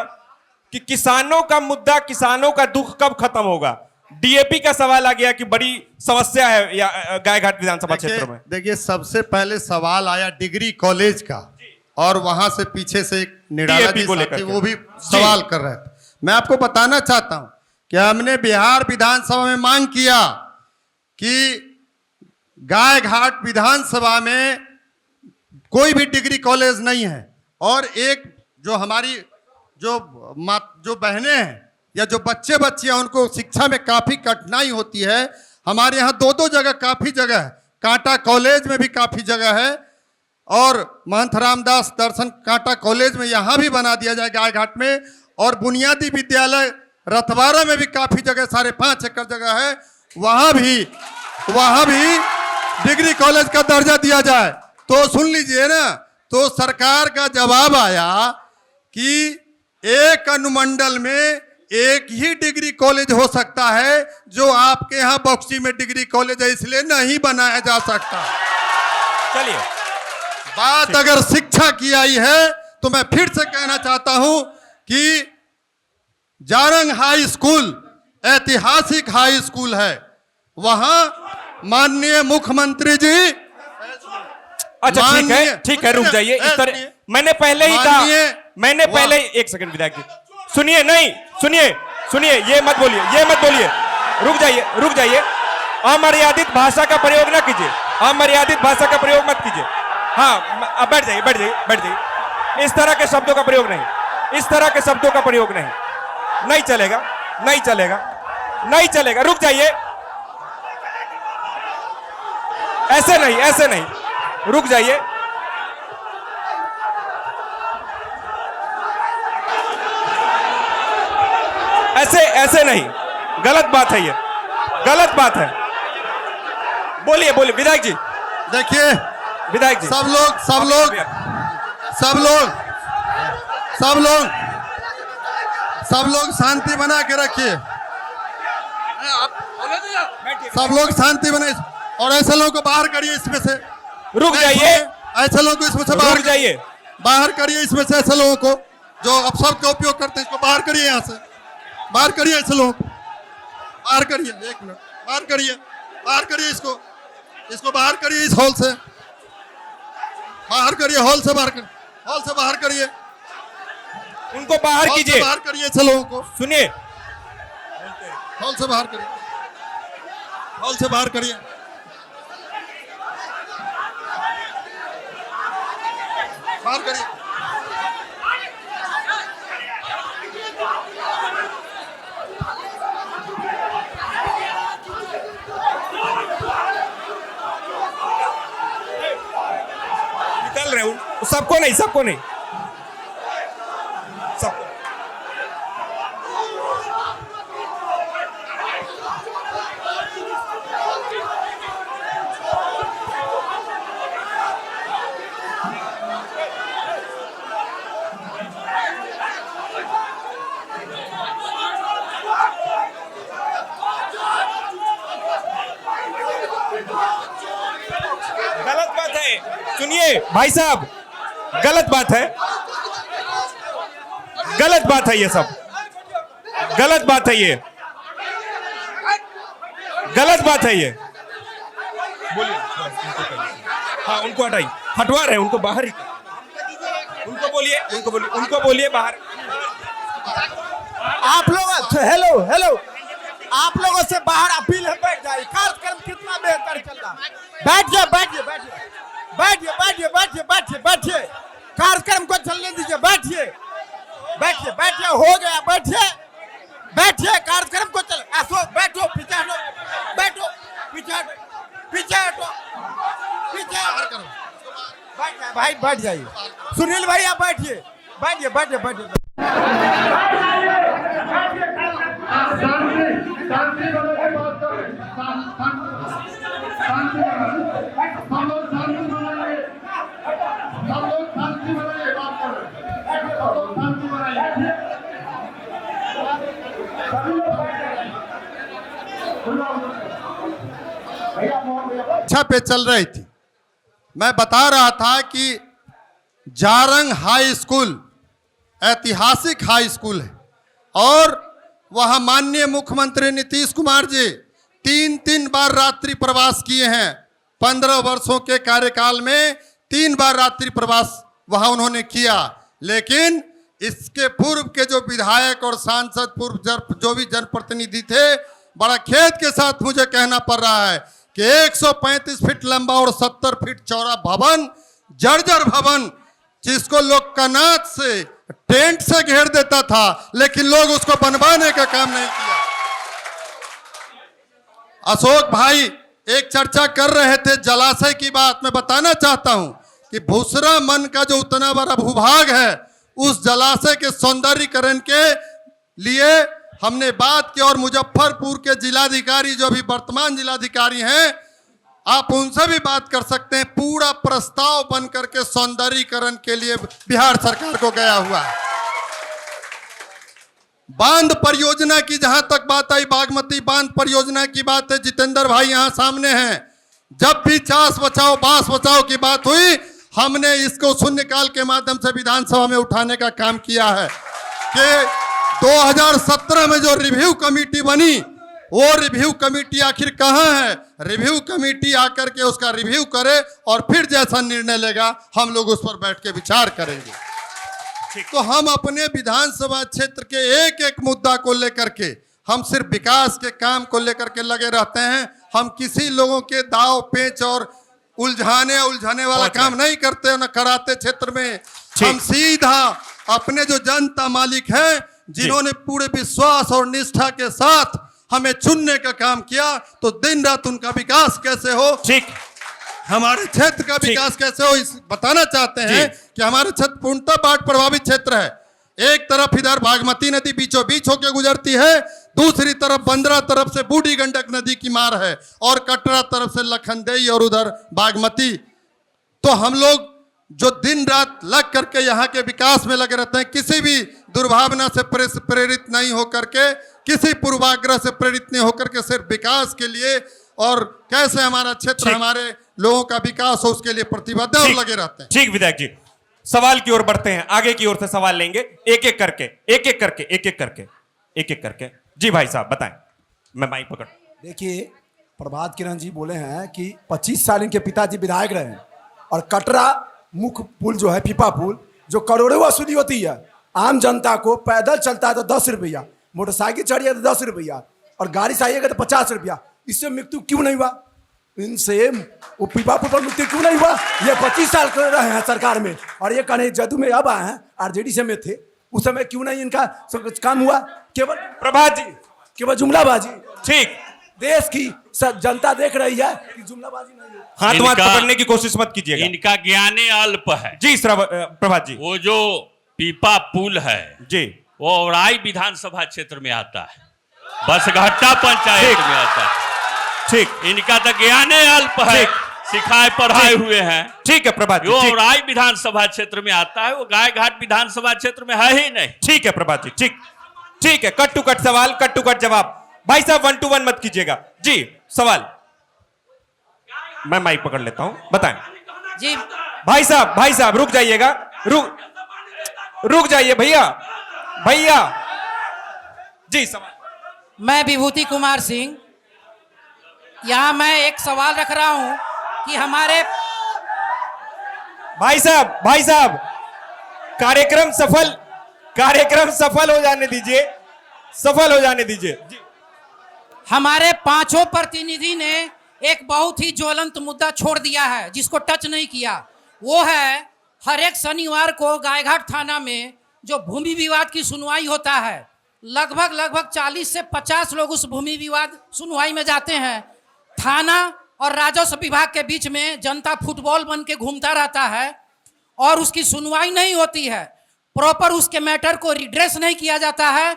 [SPEAKER 1] कि किसानों का मुद्दा, किसानों का दुख कब खत्म होगा? डीएपी का सवाल आ गया कि बड़ी समस्या है या गायघाट विधानसभा क्षेत्र में।
[SPEAKER 6] देखिए, सबसे पहले सवाल आया डिग्री कॉलेज का, और वहां से पीछे से एक निराला जी साथी वो भी सवाल कर रहे थे। मैं आपको बताना चाहता हूं कि हमने बिहार विधानसभा में मांग किया कि गायघाट विधानसभा में कोई भी डिग्री कॉलेज नहीं है, और एक जो हमारी जो बहनें हैं या जो बच्चियां उनको शिक्षा में काफ़ी कठिनाई होती है। हमारे यहाँ 2 जगह काफ़ी जगह है, कांटा कॉलेज में भी काफ़ी जगह है, और महंत रामदास दर्शन कांटा कॉलेज में यहाँ भी बना दिया जाए गायघाट में, और बुनियादी विद्यालय रतवारा में भी काफ़ी जगह, 5.5 एकड़ जगह है, वहाँ भी डिग्री कॉलेज का दर्जा दिया जाए। तो सुन लीजिए ना, तो सरकार का जवाब आया कि एक अनुमंडल में एक ही डिग्री कॉलेज हो सकता है, जो आपके यहाँ बक्सी में डिग्री कॉलेज है, इसलिए नहीं बनाया जा सकता।
[SPEAKER 1] चलिए,
[SPEAKER 6] बात अगर शिक्षा की आई है तो मैं फिर से कहना चाहता हूं कि जारंग हाई स्कूल ऐतिहासिक हाई स्कूल है, वहां माननीय मुख्यमंत्री जी,
[SPEAKER 1] अच्छा ठीक है, रुक जाइए। इस तरह मैंने पहले ही कहा, एक सेकंड विधायक जी, सुनिए, ये मत बोलिए, रुक जाइए। अमर्यादित भाषा का प्रयोग ना कीजिए, अमर्यादित भाषा का प्रयोग मत कीजिए। हाँ, बैठ जाइए। इस तरह के शब्दों का प्रयोग नहीं चलेगा। रुक जाइए, ऐसे नहीं, रुक जाइए। ऐसे नहीं, गलत बात है, ये गलत बात है। बोलिए विधायक जी।
[SPEAKER 6] देखिए
[SPEAKER 1] विधायक जी,
[SPEAKER 6] सब लोग शांति बना के रखिए, सब लोग शांति बनाए, और ऐसे लोगों को बाहर करिए इसमें से।
[SPEAKER 1] रुक जाइए,
[SPEAKER 6] ऐसे लोगों को इसमें से बाहर करिए इसमें से, ऐसे लोगों को जो अपशब्द का उपयोग करते हैं, इसको बाहर करिए, यहाँ से बाहर करिए, ऐसे लोगों को बाहर करिए। 1 मिनट, बाहर करिए इसको बाहर करिए, इस हॉल से बाहर करिए, हॉल से बाहर करिए,
[SPEAKER 1] उनको बाहर कीजिए,
[SPEAKER 6] बाहर करिए ऐसे लोगों को।
[SPEAKER 1] सुनिए,
[SPEAKER 6] हॉल से बाहर करिए, बाहर करिए।
[SPEAKER 1] निकल रहे हो, सबको नहीं सबको गलत बात है। सुनिए भाई साहब, गलत बात है, ये सब गलत बात है, ये बोलिए। हाँ, उनको हटवा रहे हैं, उनको बाहर ही, उनको बोलिए बाहर।
[SPEAKER 3] आप लोग हेलो
[SPEAKER 2] आप लोगों से बाहर अपील है, बैठ जाइए। कार्यक्रम कितना बेहतर चल रहा है। बैठिए बैठिए बैठिए बैठिए बैठिए बैठिए बैठिए बैठिए, कार्यक्रम को चलने दीजिए। बैठिए बैठिए बैठिए, हो गया, बैठिए बैठिए, कार्यक्रम को चल। ऐसो बैठो, पीछे हटो, बैठो, पीछे हटो, पीछे हटो, पीछे हटो। भाई बैठ जाइए। सुनील भाई आप बैठिए बैठिए बैठिए बैठिए।
[SPEAKER 6] अच्छा पे चल रही थी। मैं बता रहा था कि जारंग हाई स्कूल ऐतिहासिक हाई स्कूल है और वहां माननीय मुख्यमंत्री नीतीश कुमार जी 3 बार रात्रि प्रवास किए हैं। 15 वर्षों के कार्यकाल में 3 बार रात्रि प्रवास वहां उन्होंने किया। लेकिन इसके पूर्व के जो विधायक और सांसद, पूर्व जो भी जनप्रतिनिधि थे, बड़ा खेद के साथ मुझे कहना पड़ रहा है कि 135 फीट लंबा और 70 फीट चौड़ा भवन, जर्जर भवन, जिसको लोग कनात से, टेंट से घेर देता था, लेकिन लोग उसको बनवाने का काम नहीं किया। अशोक भाई एक चर्चा कर रहे थे जलाशय की बात। मैं बताना चाहता हूं कि भूसरा मन का जो उतना बड़ा भूभाग है, उस जलाशय के सौंदर्यीकरण के लिए हमने बात की और मुजफ्फरपुर के जिलाधिकारी, जो अभी वर्तमान जिलाधिकारी हैं, आप उनसे भी बात कर सकते हैं। पूरा प्रस्ताव बन करके सौंदर्यीकरण के लिए बिहार सरकार को गया हुआ है। बांध परियोजना की जहां तक बात आई, बागमती बांध परियोजना की बात है, जितेंद्र भाई यहां सामने हैं। जब भी चास बचाओ बांस बचाओ की बात हुई, हमने इसको शून्यकाल के माध्यम से विधानसभा में उठाने का काम किया है कि 2017 में जो रिव्यू कमेटी बनी, वो रिव्यू कमेटी आखिर कहां है? रिव्यू कमेटी आकर के उसका रिव्यू करे और फिर जैसा निर्णय लेगा हम लोग उस पर बैठ के विचार करेंगे। तो हम अपने विधानसभा क्षेत्र के एक एक मुद्दा को लेकर के, हम सिर्फ विकास के काम को लेकर के लगे रहते हैं। हम किसी लोगों के दाव पेच और उलझाने वाला काम नहीं करते न कराते। क्षेत्र में हम सीधा अपने जो जनता मालिक हैं, जिन्होंने पूरे विश्वास और निष्ठा के साथ हमें चुनने का काम किया, तो दिन रात उनका विकास कैसे हो,
[SPEAKER 1] ठीक,
[SPEAKER 6] हमारे क्षेत्र का विकास कैसे हो, इस बताना चाहते हैं कि हमारे क्षेत्र पूर्णतः बाढ़ प्रभावित क्षेत्र है। एक तरफ इधर बागमती नदी बीचों बीच होकर गुजरती है, दूसरी तरफ बंदरा तरफ से बूढ़ी गंडक नदी की मार है और कटरा तरफ से लखनदेई और उधर बागमती। तो हम लोग जो दिन रात लग करके यहाँ के विकास में लगे रहते हैं, किसी भी दुर्भावना से प्रेरित नहीं होकर के, किसी पूर्वाग्रह से प्रेरित नहीं होकर के, सिर्फ विकास के लिए और कैसे हमारा क्षेत्र, हमारे लोगों का विकास हो, उसके लिए प्रतिबद्ध और लगे रहते हैं।
[SPEAKER 1] ठीक विधायक जी, सवाल की ओर बढ़ते हैं, आगे की ओर से सवाल लेंगे एक एक करके। जी भाई साहब बताएं, मैं माइक पकड़।
[SPEAKER 3] देखिए, प्रभात किरण जी बोले हैं कि 25 साल इनके पिताजी विधायक रहे हैं और कटरा मुख्य पुल जो है, पीपा पुल, जो करोड़ों वसूली होती है, आम जनता को पैदल चलता है तो 10 रुपया, मोटरसाइकिल चढ़िए तो 10 रुपया और गाड़ी से आइएगा तो 50 रुपया। इससे मृत्यु क्यों नहीं हुआ? इनसे वो पीपा पुल पर मृत्यु क्यों नहीं हुआ? ये 25 साल कर रहे हैं सरकार में और ये कहने जदू में अब आए हैं, आरजेडी से में थे, उस समय क्यों नहीं इनका काम हुआ? केवल
[SPEAKER 1] प्रभात जी,
[SPEAKER 3] केवल जुमलाबाजी।
[SPEAKER 1] ठीक,
[SPEAKER 3] देश की जनता देख रही है कि जुमलाबाजी नहीं हो।
[SPEAKER 1] हाथ पकड़ने की कोशिश मत कीजिएगा।
[SPEAKER 9] इनका ज्ञान अल्प है।
[SPEAKER 1] जी प्रभात जी,
[SPEAKER 9] वो जो पीपा पुल है
[SPEAKER 1] जी,
[SPEAKER 9] वो औराई विधानसभा क्षेत्र में आता है, बसघट्टा पंचायत में आता है।
[SPEAKER 1] ठीक,
[SPEAKER 9] इनका तो ज्ञान अल्प है, सिखाए पढ़ाए हुए हैं।
[SPEAKER 1] ठीक है प्रभात जी,
[SPEAKER 9] जो औराई विधानसभा क्षेत्र में आता है, वो गाय घाट विधानसभा क्षेत्र में है ही नहीं।
[SPEAKER 1] ठीक है प्रभात जी, ठीक है, कट टू कट सवाल, कट टू कट जवाब। भाई साहब 1 to 1 मत कीजिएगा। जी सवाल, मैं माइक पकड़ लेता हूं, बताएं
[SPEAKER 12] जी।
[SPEAKER 1] भाई साहब रुक जाइएगा, रुक जाइए भैया जी। सवाल।
[SPEAKER 12] मैं विभूति कुमार सिंह, यहाँ मैं एक सवाल रख रहा हूँ कि हमारे
[SPEAKER 1] भाई साहब कार्यक्रम सफल हो जाने दीजिए, जी।
[SPEAKER 12] हमारे पांचों प्रतिनिधि ने एक बहुत ही ज्वलंत मुद्दा छोड़ दिया है जिसको टच नहीं किया। वो है हर एक शनिवार को गायघाट थाना में जो भूमि विवाद की सुनवाई होता है, लगभग 40 से 50 लोग उस भूमि विवाद सुनवाई में जाते हैं। थाना और राजस्व विभाग के बीच में जनता फुटबॉल बन के घूमता रहता है और उसकी सुनवाई नहीं होती है, प्रॉपर उसके मैटर को रिड्रेस नहीं किया जाता है।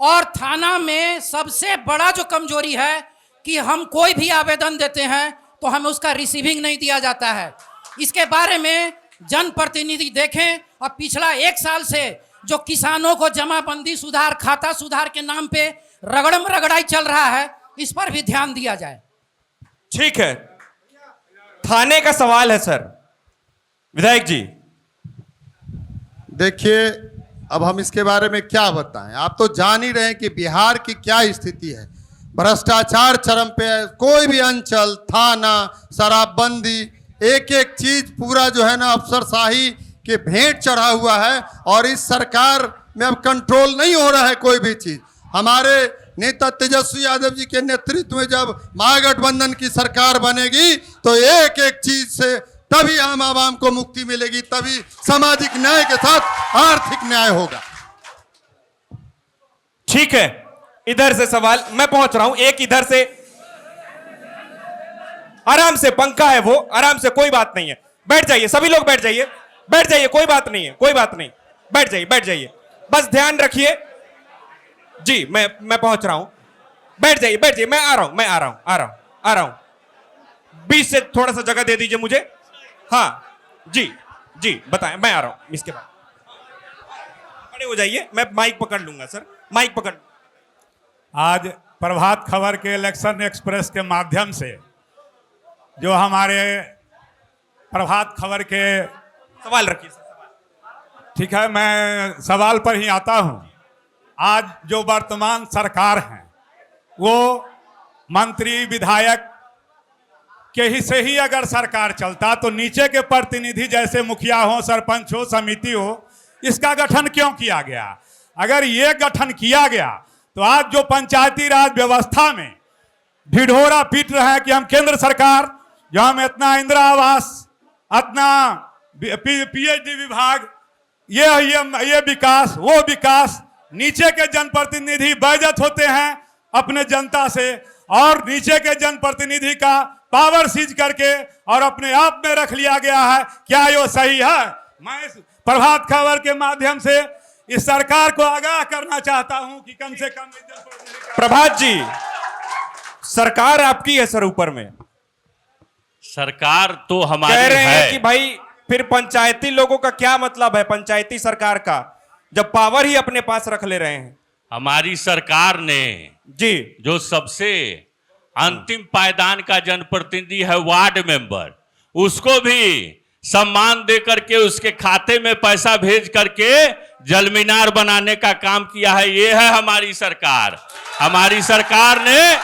[SPEAKER 12] और थाना में सबसे बड़ा जो कमजोरी है कि हम कोई भी आवेदन देते हैं तो हमें उसका रिसीविंग नहीं दिया जाता है। इसके बारे में जनप्रतिनिधि देखें और पिछला 1 साल से जो किसानों को जमाबंदी सुधार, खाता सुधार के नाम पे रगड़म रगड़ाई चल रहा है, इस पर भी ध्यान दिया जाए।
[SPEAKER 1] ठीक है, थाने का सवाल है सर। विधायक जी
[SPEAKER 6] देखिए, अब हम इसके बारे में क्या बताएं। आप तो जान ही रहे हैं कि बिहार की क्या स्थिति है। भ्रष्टाचार चरम पे है। कोई भी अंचल, थाना, शराबबंदी, एक एक चीज पूरा जो है ना अफसरशाही के भेंट चढ़ा हुआ है और इस सरकार में अब कंट्रोल नहीं हो रहा है कोई भी चीज। हमारे नेता तेजस्वी यादव जी के नेतृत्व में जब महागठबंधन की सरकार बनेगी तो एक एक चीज से तभी आम आवाम को मुक्ति मिलेगी, तभी सामाजिक न्याय के साथ आर्थिक न्याय होगा।
[SPEAKER 1] ठीक है, इधर से सवाल मैं पहुंच रहा हूं। एक इधर से, आराम से, पंखा है वो, आराम से, कोई बात नहीं है। बैठ जाइए, सभी लोग बैठ जाइए, बैठ जाइए, कोई बात नहीं है, कोई बात नहीं, बैठ जाइए, बैठ जाइए, बस ध्यान रखिए जी। मैं पहुंच रहा हूं, बैठ जाइए, बैठ जाइए, मैं आ रहा हूं। बीच से थोड़ा सा जगह दे दीजिए मुझे। हाँ जी बताएं, मैं आ रहा हूं। इसके बाद खड़े हो जाइए, मैं माइक पकड़ लूंगा सर, माइक पकड़।
[SPEAKER 13] आज प्रभात खबर के इलेक्शन एक्सप्रेस के माध्यम से जो हमारे प्रभात खबर के
[SPEAKER 1] सवाल रखिए सर।
[SPEAKER 13] ठीक है, मैं सवाल पर ही आता हूं। आज जो वर्तमान सरकार है वो मंत्री विधायक के ही से ही अगर सरकार चलता तो नीचे के प्रतिनिधि जैसे मुखिया हो, सरपंच हो, समिति हो, इसका गठन क्यों किया गया? अगर ये गठन किया गया तो आज जो पंचायती राज व्यवस्था में ढिढोरा पीट रहे हैं कि हम केंद्र सरकार जो हम इतना इंदिरा आवास, इतना पीएचडी विभाग, ये विकास, वो विकास, नीचे के जनप्रतिनिधि बैजत होते हैं अपने जनता से और नीचे के जनप्रतिनिधि का पावर सीज करके और अपने आप में रख लिया गया है। क्या ये सही है? मैं इस प्रभात खबर के माध्यम से इस सरकार को आगाह करना चाहता हूं कि कम से कम
[SPEAKER 1] प्रभात जी, सरकार आपकी है सर, ऊपर में
[SPEAKER 9] सरकार तो हमारी
[SPEAKER 1] कह रहे हैं
[SPEAKER 9] है
[SPEAKER 1] कि भाई फिर पंचायती लोगों का क्या मतलब है, पंचायती सरकार का, जब पावर ही अपने पास रख ले रहे हैं।
[SPEAKER 9] हमारी सरकार ने
[SPEAKER 1] जी
[SPEAKER 9] जो सबसे अंतिम पायदान का जनप्रतिनिधि है वार्ड मेंबर, उसको भी सम्मान दे करके उसके खाते में पैसा भेज करके जलमीनार बनाने का काम किया है। ये है हमारी सरकार। हमारी सरकार ने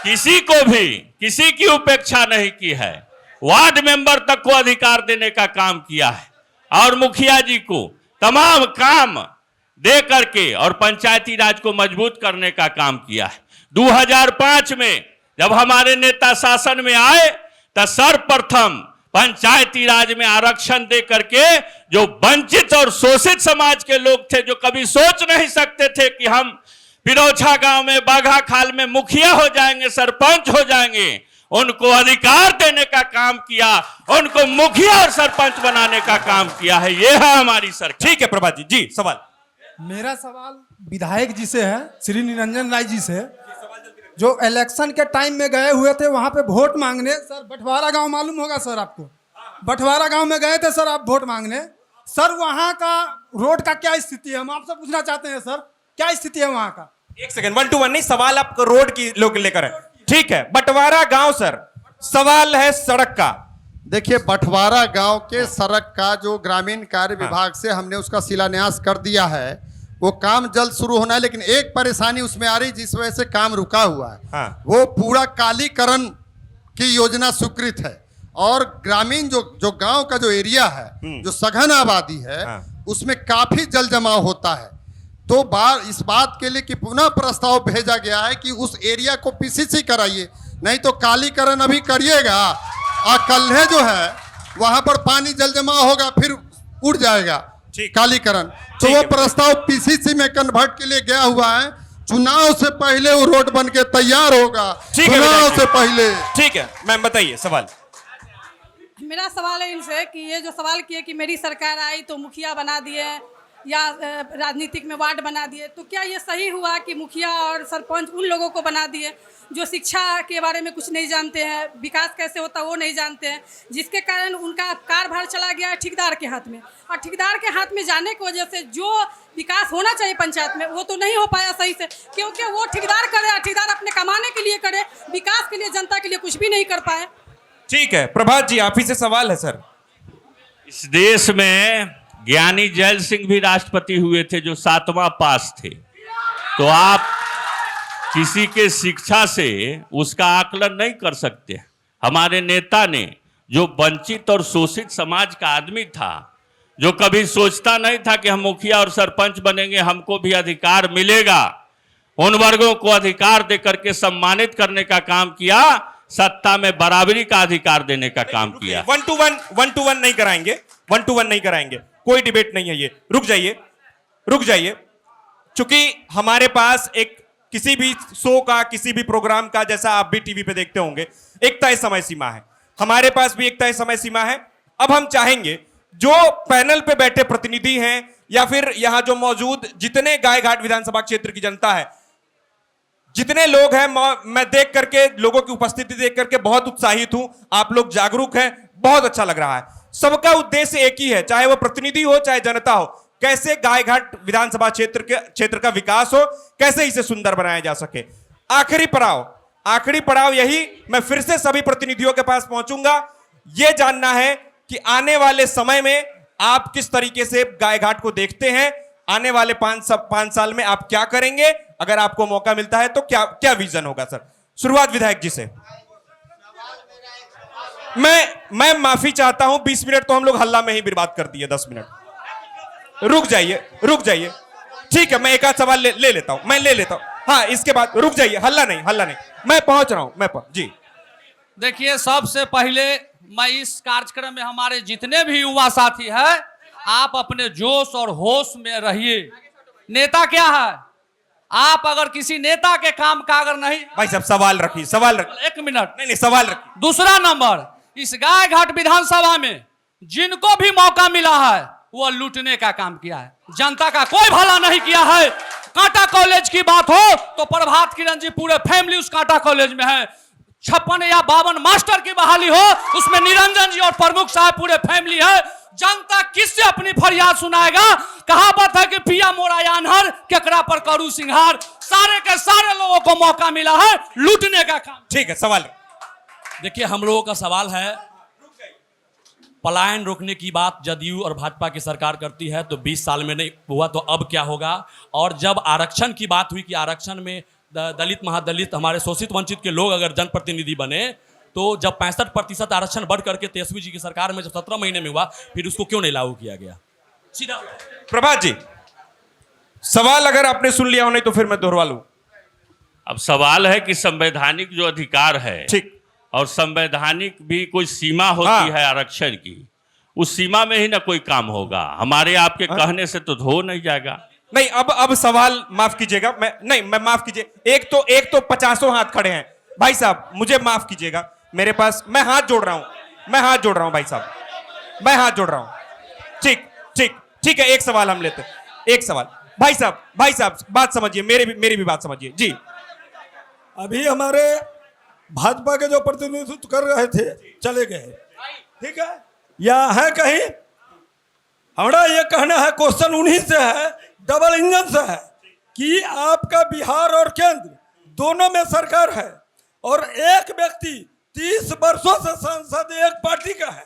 [SPEAKER 9] किसी को भी किसी की उपेक्षा नहीं की है। वार्ड मेंबर तक को अधिकार देने का काम किया है और मुखिया जी को तमाम काम दे करके और पंचायती राज को मजबूत करने का काम किया है। 2005 में जब हमारे नेता शासन में आए तो सर्वप्रथम पंचायती राज में आरक्षण दे करके जो वंचित और शोषित समाज के लोग थे, जो कभी सोच नहीं सकते थे कि हम पिरोछा गांव में, बाघा खाल में मुखिया हो जाएंगे, सरपंच हो जाएंगे, उनको अधिकार देने का काम किया, उनको मुखिया और सरपंच बनाने का काम किया है। यह है हमारी सरकार।
[SPEAKER 1] ठीक है प्रभात जी, जी सवाल।
[SPEAKER 14] मेरा सवाल विधायक जी से है, श्री निरंजन राय जी से, जो इलेक्शन के टाइम में गए हुए थे वहां पे वोट मांगने। सर बंटवारा गांव मालूम होगा सर आपको, बंटवारा गांव में गए थे सर आप वोट मांगने। सर वहां का रोड का क्या स्थिति है, हम आपसे पूछना चाहते हैं सर, क्या स्थिति है वहां का?
[SPEAKER 1] एक सेकंड, 1 to 1 नहीं, सवाल आपको रोड की लोग लेकर है। ठीक है, बंटवारा गांव सर, सवाल है सड़क का।
[SPEAKER 6] देखिए, बंटवारा गांव के सड़क का जो ग्रामीण कार्य विभाग से हमने उसका शिलान्यास कर दिया है, वो काम जल्द शुरू होना है, लेकिन एक परेशानी उसमें आ रही जिस वजह से काम रुका हुआ है। वो पूरा कालीकरण की योजना स्वीकृत है और ग्रामीण जो गांव का जो एरिया है, जो सघन आबादी है, उसमें काफी जल जमाव होता है। 2 बार इस बात के लिए कि पुनः प्रस्ताव भेजा गया है कि उस एरिया को पीसीसी कराइए, नहीं तो कालीकरण अभी करिएगा और कल्हे जो है वहां पर पानी जल जमा होगा, फिर उड़ जाएगा कालीकरण। तो वो प्रस्ताव पीसीसी में कन्वर्ट के लिए गया हुआ है। चुनाव से पहले वो रोड बन के तैयार होगा, चुनाव से पहले।
[SPEAKER 1] ठीक है मैम, बताइए सवाल।
[SPEAKER 15] मेरा सवाल है इनसे कि ये जो सवाल किए कि मेरी सरकार आई तो मुखिया बना दिए या राजनीतिक में वार्ड बना दिए, तो क्या ये सही हुआ कि मुखिया और सरपंच उन लोगों को बना दिए जो शिक्षा के बारे में कुछ नहीं जानते हैं, विकास कैसे होता है वो नहीं जानते हैं, जिसके कारण उनका कारभार चला गया ठेकेदार के हाथ में, और ठेकेदार के हाथ में जाने की वजह से जो विकास होना चाहिए पंचायत में वो तो नहीं हो पाया सही से, क्योंकि वो ठेकेदार करे, ठेकेदार अपने कमाने के लिए करे, विकास के लिए जनता के लिए कुछ भी नहीं कर पाए।
[SPEAKER 1] ठीक है प्रभात जी, आप ही से सवाल है सर।
[SPEAKER 9] इस देश में ज्ञानी जैल सिंह भी राष्ट्रपति हुए थे जो 7वां पास थे। तो आप किसी के शिक्षा से उसका आकलन नहीं कर सकते। हमारे नेता ने, जो वंचित और शोषित समाज का आदमी था, जो कभी सोचता नहीं था कि हम मुखिया और सरपंच बनेंगे, हमको भी अधिकार मिलेगा, उन वर्गों को अधिकार देकर के सम्मानित करने का काम किया, सत्ता में बराबरी का अधिकार देने का काम किया।
[SPEAKER 1] 1 to 1 नहीं कराएंगे, 1 to 1 नहीं कराएंगे, कोई डिबेट नहीं है ये। रुक जाइए, चूंकि हमारे पास एक किसी भी शो का, किसी भी प्रोग्राम का, जैसा आप भी टीवी पे देखते होंगे, एक तय समय सीमा है, हमारे पास भी एक तय समय सीमा है। अब हम चाहेंगे जो पैनल पे बैठे प्रतिनिधि हैं या फिर यहां जो मौजूद जितने गायघाट विधानसभा क्षेत्र की जनता है, जितने लोग हैं, मैं देख करके, लोगों की उपस्थिति देख करके बहुत उत्साहित हूं। आप लोग जागरूक हैं, बहुत अच्छा लग रहा है। सबका उद्देश्य एक ही है, चाहे वो प्रतिनिधि हो चाहे जनता हो, कैसे गायघाट विधानसभा क्षेत्र का विकास हो, कैसे इसे सुंदर बनाया जा सके। आखिरी पड़ाव यही, मैं फिर से सभी प्रतिनिधियों के पास पहुंचूंगा, यह जानना है कि आने वाले समय में आप किस तरीके से गायघाट को देखते हैं, आने वाले 5 साल में आप क्या करेंगे, अगर आपको मौका मिलता है तो क्या विजन होगा सर। शुरुआत विधायक जी से। मैं माफी चाहता हूं, 20 मिनट तो हम लोग हल्ला में ही बर्बाद कर दिए, 10 मिनट। रुक जाइए, ठीक है, मैं एक आध सवाल ले लेता हूं, मैं ले लेता हूं। हाँ, इसके बाद रुक जाइए, हल्ला नहीं, मैं पहुंच रहा हूं, जी।
[SPEAKER 16] देखिए, सबसे पहले मैं इस कार्यक्रम में हमारे जितने भी युवा साथी हैं, आप अपने जोश और होश में रहिए। नेता क्या है? आप अगर किसी नेता के काम का अगर नहीं,
[SPEAKER 1] भाई साहब सवाल रखिए,
[SPEAKER 16] 1 मिनट,
[SPEAKER 1] नहीं सवाल रखिए।
[SPEAKER 16] दूसरा नंबर, इस गायघाट विधानसभा में जिनको भी मौका मिला है वो लूटने का काम किया है, जनता का कोई भला नहीं किया है। कांटा कॉलेज की बात हो तो प्रभात किरण जी पूरे फैमिली उस कांटा कॉलेज में है। 56 या 52 मास्टर की बहाली हो, उसमें निरंजन जी और प्रमुख साहब पूरे फैमिली है। जनता किससे अपनी फरियाद सुनाएगा? कहावत है कि पिया मोरा यानहर केकरा पर करू सिंहार। सारे के सारे लोगों को मौका मिला है लूटने का काम।
[SPEAKER 1] ठीक है, सवाल।
[SPEAKER 16] देखिए, हम लोगों का सवाल है, पलायन रोकने की बात जदयू और भाजपा की सरकार करती है तो 20 साल में नहीं हुआ, तो अब क्या होगा? और जब आरक्षण की बात हुई कि आरक्षण में दलित, महादलित, हमारे शोषित वंचित के लोग अगर जनप्रतिनिधि बने, तो जब 65% आरक्षण बढ़ करके तेजस्वी जी की सरकार में जब 17 महीने में हुआ, फिर उसको क्यों नहीं लागू किया गया? सीधा
[SPEAKER 1] प्रभात जी, सवाल अगर आपने सुन लिया हो, नहीं तो फिर मैं दोहरा लूं।
[SPEAKER 9] अब सवाल है कि संवैधानिक जो अधिकार है,
[SPEAKER 1] ठीक,
[SPEAKER 9] और संवैधानिक भी कोई सीमा होती है आरक्षण की, उस सीमा में ही ना कोई काम होगा। हमारे आपके कहने से तो हो नहीं जाएगा।
[SPEAKER 1] नहीं, अब सवाल माफ कीजिएगा, मैं माफ कीजिए, एक तो 50 हाथ खड़े हैं भाई साहब, मुझे माफ कीजिएगा, मेरे पास, मैं हाथ जोड़ रहा हूं भाई साहब, मैं हाथ जोड़ रहा हूं। ठीक है, एक सवाल हम लेते हैं, एक सवाल। भाई साहब बात समझिए, मेरी भी बात समझिए जी।
[SPEAKER 17] अभी हमारे भाजपा के जो प्रतिनिधित्व कर रहे थे चले गए, ठीक है, या है कहीं? हमारा ये कहना है, क्वेश्चन उन्हीं से है, डबल इंजन से है, कि आपका बिहार और केंद्र दोनों में सरकार है और एक व्यक्ति 30 वर्षों से सांसद एक पार्टी का है।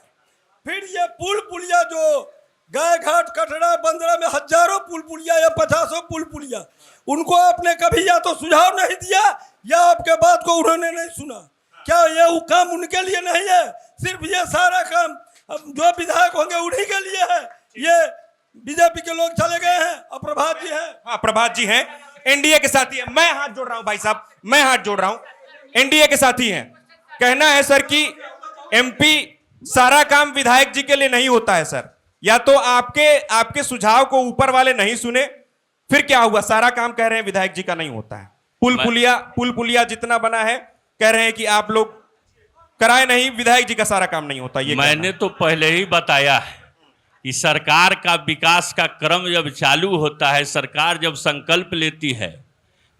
[SPEAKER 17] फिर ये पुल पुलिया जो गायघाट, कटरा, बंदरा में हजारों पुल पुलिया या 50 पुल पुलिया, उनको आपने कभी या तो सुझाव नहीं दिया या आपके बात को उन्होंने नहीं सुना। क्या ये काम उनके लिए नहीं है? सिर्फ ये सारा काम जो विधायक होंगे उन्हीं के लिए है? ये बीजेपी के लोग चले गए हैं और प्रभात जी हैं।
[SPEAKER 1] हाँ, प्रभात जी हैं, एनडीए के साथी हैं। मैं हाथ जोड़ रहा हूं भाई साहब, मैं हाथ जोड़ रहा हूं, एनडीए के साथी हैं। कहना है सर कि एमपी सारा काम विधायक जी के लिए नहीं होता है सर। या तो आपके सुझाव को ऊपर वाले नहीं सुने, फिर क्या हुआ, सारा काम कह रहे हैं विधायक जी का नहीं होता है। पुल पुलिया जितना बना है कह रहे हैं कि आप लोग कराए नहीं, विधायक जी का सारा काम नहीं होता। ये
[SPEAKER 9] मैंने तो पहले ही बताया है कि सरकार का विकास का क्रम जब चालू होता है, सरकार जब संकल्प लेती है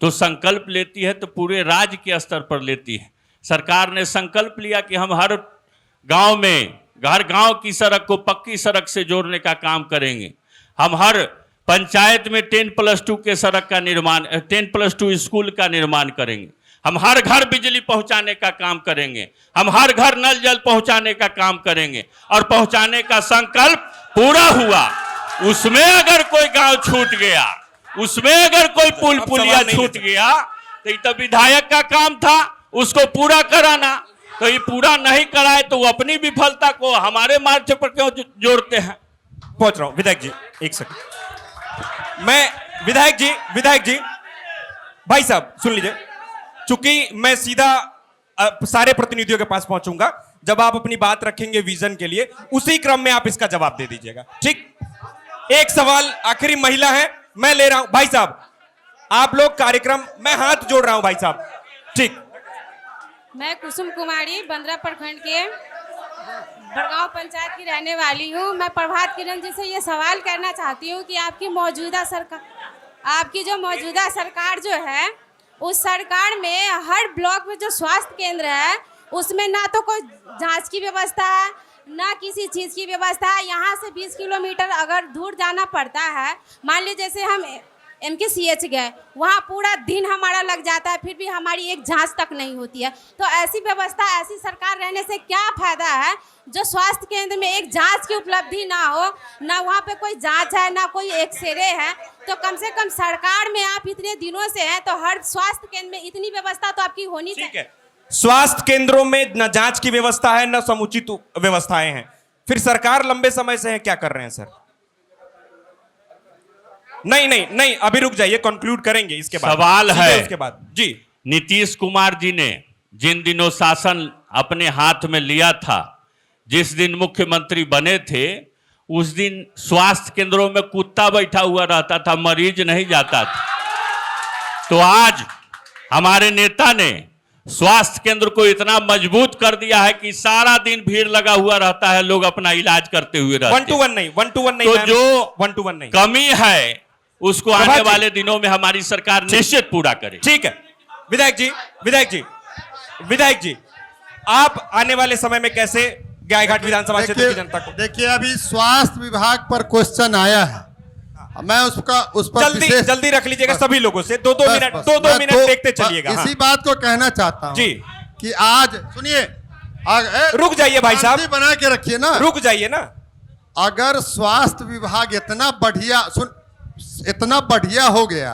[SPEAKER 9] तो संकल्प लेती है तो पूरे राज्य के स्तर पर लेती है। सरकार ने संकल्प लिया कि हम हर गांव में, हर गांव की सड़क को पक्की सड़क से जोड़ने का काम करेंगे। हम हर पंचायत में 10+2 के सड़क का निर्माण, 10+2 स्कूल का निर्माण करेंगे। हम हर घर बिजली पहुंचाने का काम करेंगे। हम हर घर नल जल पहुंचाने का काम करेंगे और पहुंचाने का संकल्प पूरा हुआ। उसमें अगर कोई गांव छूट गया, उसमें अगर कोई पुल पुलिया छूट गया तो ये तो विधायक का काम था उसको पूरा कराना। तो ये पूरा नहीं कराए तो वो अपनी विफलता को हमारे मार्च पर क्यों जोड़ते हैं।
[SPEAKER 1] पहुंच रहा हूं विधायक जी, एक सेकंड। मैं विधायक जी भाई साहब सुन लीजिए, चूंकि मैं सीधा सारे प्रतिनिधियों के पास पहुंचूंगा, जब आप अपनी बात रखेंगे विजन के लिए उसी क्रम में आप इसका जवाब दे दीजिएगा, ठीक। एक सवाल आखिरी महिला है, मैं ले रहा हूं भाई साहब, आप लोग कार्यक्रम, मैं हाथ जोड़ रहा हूं भाई साहब, ठीक।
[SPEAKER 18] मैं कुसुम कुमारी बंदरा प्रखंड के बड़गांव पंचायत की रहने वाली हूँ। मैं प्रभात किरण जी से ये सवाल करना चाहती हूँ कि आपकी जो मौजूदा सरकार जो है, उस सरकार में हर ब्लॉक में जो स्वास्थ्य केंद्र है उसमें ना तो कोई जांच की व्यवस्था है, ना किसी चीज़ की व्यवस्था है। यहाँ से 20 किलोमीटर अगर दूर जाना पड़ता है, मान लीजिए जैसे हम MKCH गए, वहाँ पूरा दिन हमारा लग जाता है, फिर भी हमारी एक जांच तक नहीं होती है। तो ऐसी व्यवस्था, ऐसी सरकार रहने से क्या फायदा है जो स्वास्थ्य केंद्र में एक जांच की उपलब्धि ना हो, ना वहाँ पे कोई जांच है, ना कोई एक्सरे है। तो कम से कम सरकार में आप इतने दिनों से हैं, तो हर स्वास्थ्य केंद्र में इतनी व्यवस्था तो आपकी होनी चाहिए।
[SPEAKER 1] स्वास्थ्य केंद्रों में न जांच की व्यवस्था है, न समुचित व्यवस्थाएं हैं, फिर सरकार लंबे समय से है, क्या कर रहे हैं सर? नहीं, अभी रुक जाइए, कंक्लूड करेंगे इसके बाद।
[SPEAKER 9] सवाल है
[SPEAKER 1] उसके बाद जी,
[SPEAKER 9] नीतीश कुमार जी ने जिन दिनों शासन अपने हाथ में लिया था, जिस दिन मुख्यमंत्री बने थे, उस दिन स्वास्थ्य केंद्रों में कुत्ता बैठा हुआ रहता था, मरीज नहीं जाता था। तो आज हमारे नेता ने स्वास्थ्य केंद्र को इतना मजबूत कर दिया है कि सारा दिन भीड़ लगा हुआ रहता है, लोग अपना इलाज करते हुए रहते हैं।
[SPEAKER 1] 1 to 1 नहीं,
[SPEAKER 9] तो जो
[SPEAKER 1] 1 to 1 नहीं,
[SPEAKER 9] कमी है उसको आने वाले दिनों में हमारी सरकार निश्चित पूरा करे।
[SPEAKER 1] ठीक है विधायक जी, आप आने वाले समय में कैसे गायघाट विधानसभा क्षेत्र की जनता को?
[SPEAKER 6] देखिए, अभी स्वास्थ्य विभाग पर क्वेश्चन आया है, मैं उस पर
[SPEAKER 1] जल्दी रख लीजिएगा सभी लोगों से, दो मिनट देखते चलिएगा।
[SPEAKER 6] इसी बात को कहना चाहता हूं
[SPEAKER 1] जी
[SPEAKER 6] कि आज सुनिए,
[SPEAKER 1] रुक जाइए भाई साहब,
[SPEAKER 6] बना के रखिए ना,
[SPEAKER 1] रुक जाइए ना।
[SPEAKER 6] अगर स्वास्थ्य विभाग इतना बढ़िया हो गया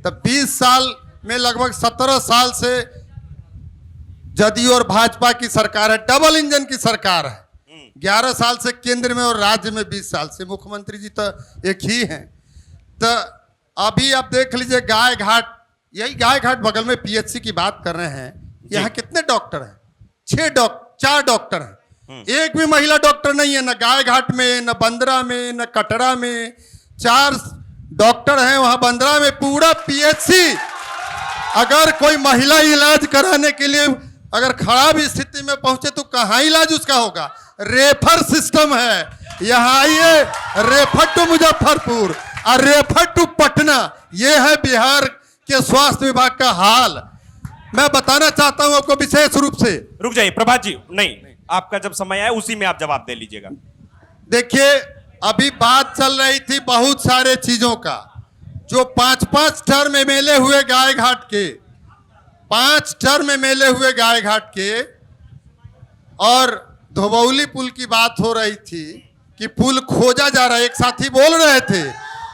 [SPEAKER 6] तो 20 साल में लगभग 17 साल से जदयू और भाजपा की सरकार है, डबल इंजन की सरकार है। 11 साल से केंद्र में और राज्य में 20 साल से, मुख्यमंत्री जी तो एक ही हैं। तो अभी आप देख लीजिए गायघाट, यही गायघाट बगल में PHC की बात कर रहे हैं, यहाँ कितने डॉक्टर हैं? 4 डॉक्टर हैं, एक भी महिला डॉक्टर नहीं है, न गायघाट में, न बंदरा में, न कटरा में। 4 डॉक्टर हैं वहाँ बंदरा में, पूरा PHC। अगर कोई महिला इलाज कराने के लिए अगर खराब स्थिति में पहुंचे तो कहाँ इलाज उसका होगा? रेफर सिस्टम है, यहाँ आइए, रेफर टू मुजफ्फरपुर और रेफर टू पटना। ये है बिहार के स्वास्थ्य विभाग का हाल। मैं बताना चाहता हूं आपको विशेष रूप से।
[SPEAKER 1] रुक जाइए प्रभात जी, नहीं, आपका जब समय आए उसी में आप जवाब दे लीजिएगा।
[SPEAKER 6] देखिए, अभी बात चल रही थी बहुत सारे चीजों का, जो 5-5 टर्म MLA हुए गायघाट के, 5 टर्म MLA हुए गायघाट के, और धोबौली पुल की बात हो रही थी कि पुल खोजा जा रहा है। एक साथी बोल रहे थे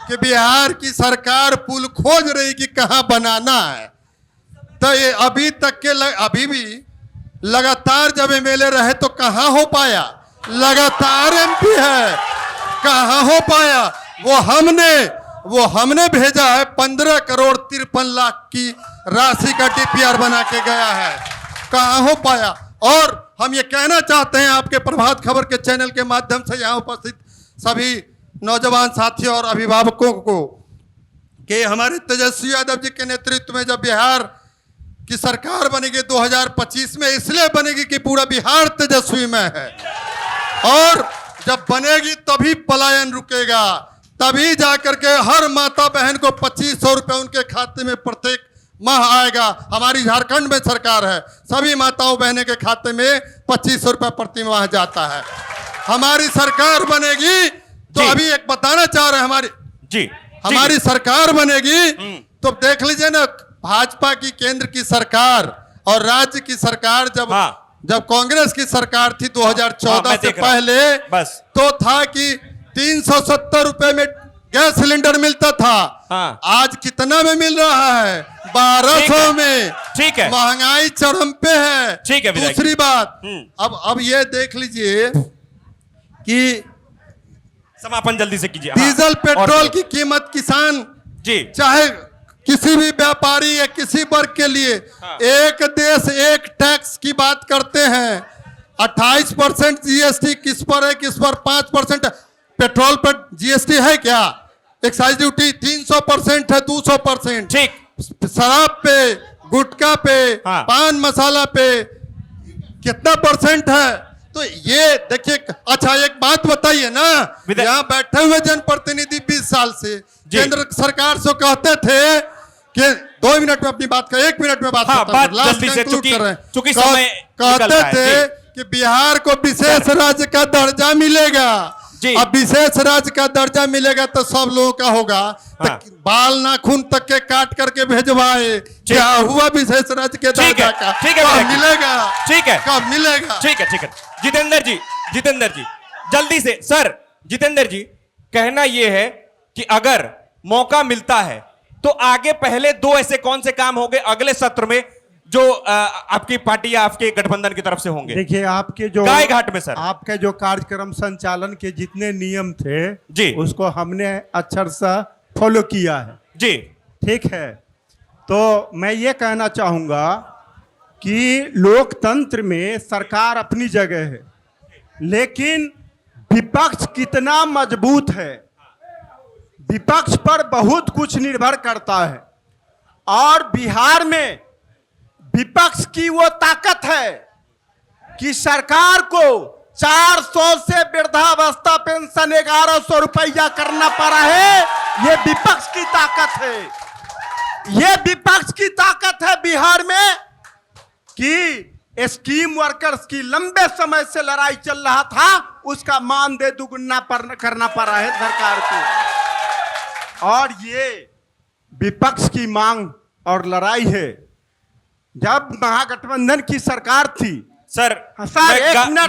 [SPEAKER 6] कि बिहार की सरकार पुल खोज रही कि कहां बनाना है। तो ये अभी तक के अभी भी लगातार जब MLA रहे तो कहां हो पाया? लगातार MP है, कहां हो पाया? वो हमने भेजा है। 15 करोड़ 53 लाख की राशि का डीपीआर बना के गया है, कहाँ हो पाया। और हम ये कहना चाहते हैं आपके प्रभात खबर के चैनल के माध्यम से यहाँ उपस्थित सभी नौजवान साथियों और अभिभावकों को कि हमारे तेजस्वी यादव जी के नेतृत्व में जब बिहार की सरकार बनेगी 2025 में, इसलिए बनेगी कि पूरा बिहार तेजस्वी में है, और जब बनेगी तभी पलायन रुकेगा, तभी जाकर के हर माता बहन को 2500 रुपये उनके खाते में प्रत्येक माह आएगा। हमारी झारखंड में सरकार है, सभी माताओं बहनों के खाते में 2500 रुपये प्रति माह जाता है। हमारी सरकार बनेगी तो अभी एक बताना चाह रहे हैं हमारी सरकार बनेगी तो देख लीजिए ना, भाजपा की केंद्र की सरकार और राज्य की सरकार जब कांग्रेस की सरकार थी 2014 से पहले बस तो था कि 370 रुपए में गैस सिलेंडर मिलता था। आज कितना में मिल रहा है? 1200 में।
[SPEAKER 1] ठीक है,
[SPEAKER 6] महंगाई चरम पे है।
[SPEAKER 1] ठीक है।
[SPEAKER 6] दूसरी बात, अब ये देख लीजिए कि
[SPEAKER 1] समापन जल्दी से कीजिए।
[SPEAKER 6] डीजल पेट्रोल की कीमत किसान चाहे किसी भी व्यापारी या किसी वर्ग के लिए एक देश एक टैक्स की बात करते हैं। 28% जीएसटी किस पर है, किस पर 5%? पेट्रोल पर जीएसटी है क्या? एक्साइज ड्यूटी 300% है, 200%।
[SPEAKER 1] ठीक।
[SPEAKER 6] शराब पे, गुटखा पे, पान मसाला पे कितना परसेंट है? तो ये देखिए। अच्छा एक बात बताइए ना, यहाँ बैठे हुए जनप्रतिनिधि 20 साल से केंद्र सरकार से कहते थे कि 2 मिनट में अपनी बात कर, 1 मिनट में बात कहते थे कि बिहार को विशेष राज्य का दर्जा मिलेगा। अब विशेष राज्य का दर्जा मिलेगा तो सब लोगों का होगा। तो बाल नाखून तक के काट करके भेजवाए, क्या हुआ विशेष राज्य के दर्जा का?
[SPEAKER 1] ठीक है,
[SPEAKER 6] कब मिलेगा?
[SPEAKER 1] ठीक है,
[SPEAKER 6] कब मिलेगा?
[SPEAKER 1] ठीक है। जितेंद्र जी जल्दी से। सर जितेंद्र जी, कहना यह है कि अगर मौका मिलता है तो आगे पहले 2 ऐसे कौन से काम होंगे अगले सत्र में जो आपकी पार्टी या आपके गठबंधन की तरफ से होंगे?
[SPEAKER 2] देखिए, आपके जो
[SPEAKER 1] गाय घाट में सर
[SPEAKER 2] आपके जो कार्यक्रम संचालन के जितने नियम थे उसको हमने अक्षरशः फॉलो किया है
[SPEAKER 1] जी।
[SPEAKER 2] ठीक है, तो मैं ये कहना चाहूंगा कि लोकतंत्र में सरकार अपनी जगह है, लेकिन विपक्ष कितना मजबूत है, विपक्ष पर बहुत कुछ निर्भर करता है। और बिहार में विपक्ष की वो ताकत है कि सरकार को 400 से वृद्धावस्था पेंशन 1100 रुपया करना पड़ा है। ये विपक्ष की ताकत है, ये विपक्ष की ताकत है बिहार में कि स्कीम वर्कर्स की लंबे समय से लड़ाई चल रहा था, उसका मानदेय दुगुना करना पड़ा है सरकार को। और ये विपक्ष की मांग और लड़ाई है। जब महागठबंधन की सरकार थी
[SPEAKER 1] सर,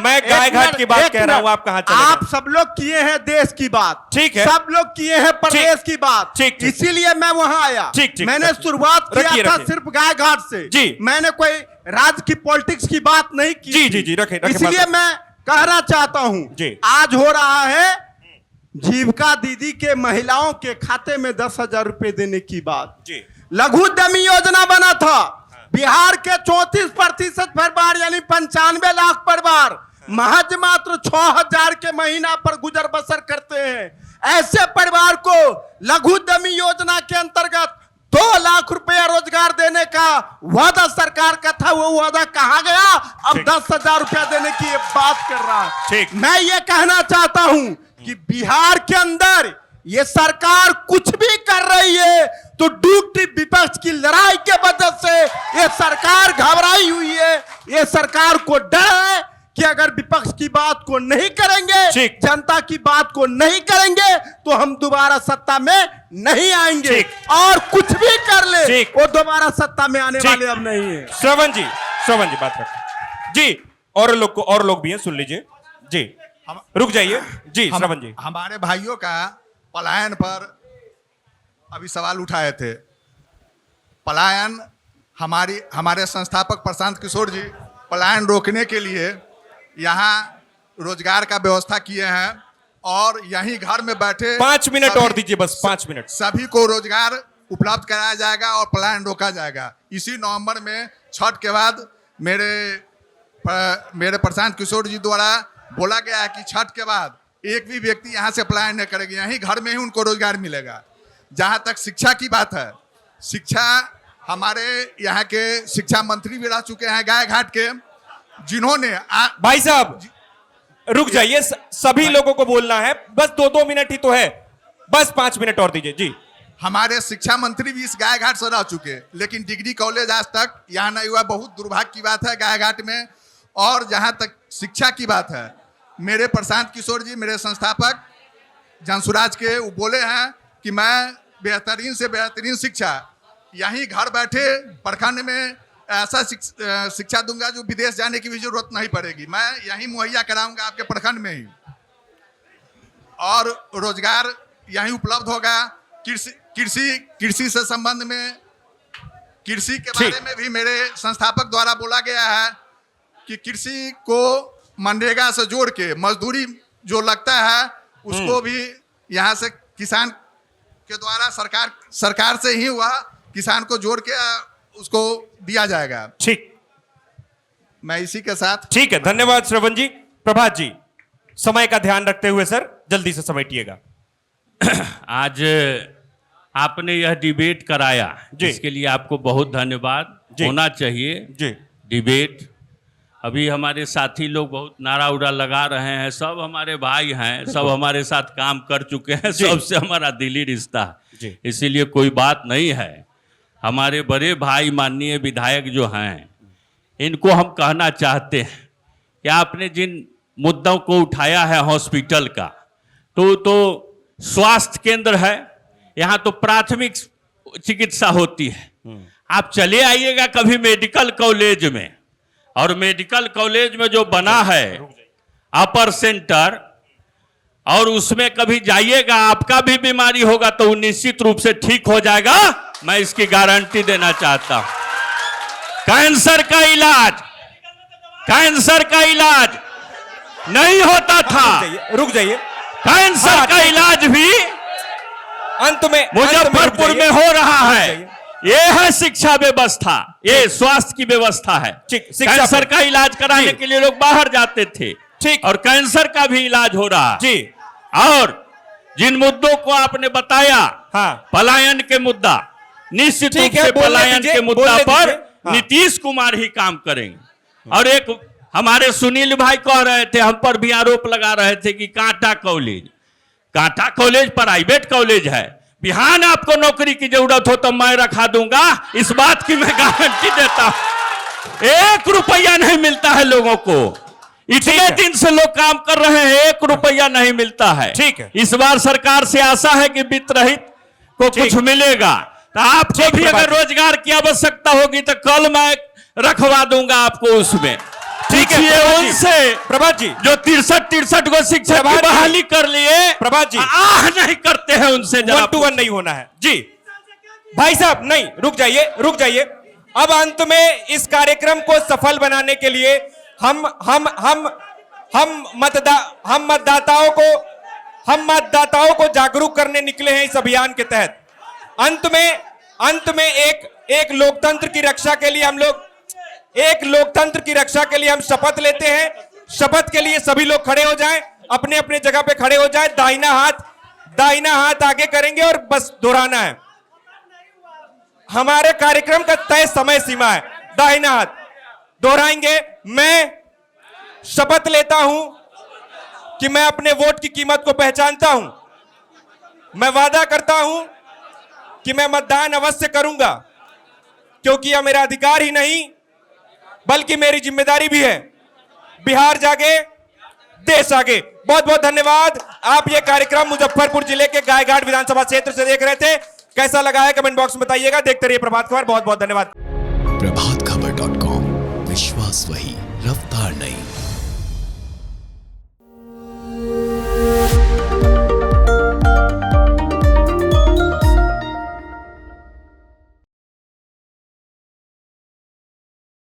[SPEAKER 1] मैं गाय घाट की बात कह रहा हूं, आप कहां चले?
[SPEAKER 2] आप सब लोग किए हैं देश की बात,
[SPEAKER 1] ठीक है,
[SPEAKER 2] सब लोग किए हैं प्रदेश की बात, ठीक, इसीलिए मैं वहां आया। मैंने शुरुआत किया था सिर्फ गाय घाट से, मैंने कोई राज्य की पॉलिटिक्स की बात नहीं की।
[SPEAKER 1] जी, रखे
[SPEAKER 2] इसलिए मैं कहना चाहता हूं, आज हो रहा है जीविका दीदी के महिलाओं के खाते में 10,000 रुपए देने की बात। लघु उद्यमी योजना बना था, बिहार के 34% परिवार यानी 95 लाख परिवार महज मात्र 6,000 के महीना पर गुजर बसर करते हैं। ऐसे परिवार को लघु उद्यमी योजना के अंतर्गत 2 लाख रुपया रोजगार देने का वादा सरकार का था, वो वादा कहां गया? अब 10,000 रुपया देने की बात कर रहा है। मैं ये कहना चाहता हूं कि बिहार के अंदर ये सरकार कुछ भी कर रही है तो डूबती विपक्ष की लड़ाई के वजह से ये सरकार घबराई हुई है। ये सरकार को डर है कि अगर विपक्ष की बात को नहीं करेंगे, जनता की बात को नहीं करेंगे तो हम दोबारा सत्ता में नहीं आएंगे। और कुछ भी कर ले वो दोबारा सत्ता में आने वाले अब नहीं है।
[SPEAKER 1] श्रवण जी बात रखें जी। और लोग भी हैं, सुन लीजिए जी। रुक जाइए जी। श्रवण जी,
[SPEAKER 8] हमारे भाइयों का पलायन पर अभी सवाल उठाए थे। पलायन हमारे संस्थापक प्रशांत किशोर जी पलायन रोकने के लिए यहाँ रोजगार का व्यवस्था किए हैं और यहीं घर में बैठे
[SPEAKER 1] 5 मिनट और दीजिए, बस 5 मिनट।
[SPEAKER 8] सभी को रोजगार उपलब्ध कराया जाएगा और पलायन रोका जाएगा। इसी नवंबर में छठ के बाद मेरे प्रशांत किशोर जी द्वारा बोला गया है कि छठ के बाद एक भी व्यक्ति यहाँ से पलायन नहीं करेगा, यहीं घर में ही उनको रोजगार मिलेगा। जहाँ तक शिक्षा की बात है, शिक्षा हमारे यहाँ के शिक्षा मंत्री भी रह चुके हैं गाय घाट के, जिन्होंने
[SPEAKER 1] भाई साहब रुक जाइए, सभी लोगों को बोलना है, बस 2-2 मिनट ही तो है, बस 5 मिनट और दीजिए जी।
[SPEAKER 8] हमारे शिक्षा मंत्री भी इस गाय घाट से रह चुके, लेकिन डिग्री कॉलेज आज तक यहाँ नहीं हुआ। बहुत दुर्भाग्य की बात है गाय घाट में। और जहाँ तक शिक्षा की बात है, मेरे प्रशांत किशोर जी, मेरे संस्थापक जनसुराज के, वो बोले हैं कि मैं बेहतरीन से बेहतरीन शिक्षा यहीं घर बैठे प्रखंड में ऐसा शिक्षा दूंगा जो विदेश जाने की भी जरूरत नहीं पड़ेगी, मैं यहीं मुहैया कराऊंगा आपके प्रखंड में ही, और रोजगार यहीं उपलब्ध होगा। कृषि से संबंध में, कृषि के बारे में भी मेरे संस्थापक द्वारा बोला गया है कि कृषि को मनरेगा से जोड़ के मजदूरी जो लगता है उसको भी यहाँ से किसान के द्वारा सरकार से ही हुआ किसान को जोड़ के उसको दिया जाएगा।
[SPEAKER 1] ठीक,
[SPEAKER 8] मैं इसी के साथ
[SPEAKER 1] ठीक है, धन्यवाद श्रवण जी। प्रभात जी, समय का ध्यान रखते हुए सर जल्दी से समेटिएगा।
[SPEAKER 9] आज आपने यह डिबेट कराया, जिसके लिए आपको बहुत धन्यवाद। होना चाहिए डिबेट। अभी हमारे साथी लोग बहुत नारा उड़ा लगा रहे हैं, सब हमारे भाई हैं, सब हमारे साथ काम कर चुके हैं, सबसे हमारा दिली रिश्ता है, इसीलिए कोई बात नहीं है। हमारे बड़े भाई माननीय विधायक जो हैं, इनको हम कहना चाहते हैं कि आपने जिन मुद्दों को उठाया है हॉस्पिटल का, तो स्वास्थ्य केंद्र है, यहाँ तो प्राथमिक चिकित्सा होती है। आप चले आइएगा कभी मेडिकल कॉलेज में, और मेडिकल कॉलेज में जो बना है अपर सेंटर, और उसमें कभी जाइएगा, आपका भी बीमारी होगा तो निश्चित रूप से ठीक हो जाएगा, मैं इसकी गारंटी देना चाहता हूं। कैंसर का इलाज नहीं होता था,
[SPEAKER 1] रुक जाइए,
[SPEAKER 9] कैंसर का इलाज भी
[SPEAKER 1] अंत में
[SPEAKER 9] मुजफ्फरपुर में हो रहा है। ये है शिक्षा व्यवस्था, ये स्वास्थ्य की व्यवस्था है। कैंसर का इलाज कराने के लिए लोग बाहर जाते थे, ठीक, और कैंसर का भी इलाज हो रहा है जी। और जिन मुद्दों को आपने बताया, पलायन के मुद्दा, निश्चित रूप से पलायन के मुद्दा पर नीतीश कुमार ही काम करेंगे। और एक हमारे सुनील भाई कह रहे थे, हम पर भी आरोप लगा रहे थे कि कांटा कॉलेज प्राइवेट कॉलेज है, बिहान आपको नौकरी की जरूरत हो तो मैं रखा दूंगा, इस बात की मैं गारंटी देता हूं। 1 रुपया नहीं मिलता है लोगों को, इतने दिन से लोग काम कर रहे हैं, 1 रुपया नहीं मिलता है। ठीक है, इस बार सरकार से आशा है कि वित्त रहित को कुछ मिलेगा, तो आपको भी अगर रोजगार की आवश्यकता होगी तो कल मैं रखवा दूंगा आपको उसमें। ठीक है, उनसे
[SPEAKER 1] प्रभात जी
[SPEAKER 9] जो 63 को शिक्षक की बहाली कर लिए,
[SPEAKER 1] प्रभात जी
[SPEAKER 9] आह नहीं करते हैं उनसे,
[SPEAKER 1] 1 to 1 नहीं होना है जी। भाई साहब नहीं, रुक जाइए। अब अंत में इस कार्यक्रम को सफल बनाने के लिए हम मतदाताओं को जागरूक करने निकले हैं इस अभियान के तहत। अंत में एक लोकतंत्र की रक्षा के लिए हम शपथ लेते हैं। शपथ के लिए सभी लोग खड़े हो जाएं, अपने अपने जगह पे खड़े हो जाएं, दाहिना हाथ आगे करेंगे और बस दोहराना है। हमारे कार्यक्रम का तय समय सीमा है, दाहिना हाथ दोहराएंगे। मैं शपथ लेता हूं कि मैं अपने वोट की कीमत को पहचानता हूं। मैं वादा करता हूं कि मैं मतदान अवश्य करूंगा, क्योंकि यह मेरा अधिकार ही नहीं बल्कि मेरी जिम्मेदारी भी है। बिहार जागे, देश आगे। बहुत बहुत धन्यवाद। आप ये कार्यक्रम मुजफ्फरपुर जिले के गायघाट विधानसभा क्षेत्र से देख रहे थे। कैसा लगा है कमेंट बॉक्स में बताइएगा। देखते रहिए प्रभात खबर। बहुत बहुत धन्यवाद।
[SPEAKER 19] प्रभातखबर.com, विश्वास वही, रफ्तार नहीं।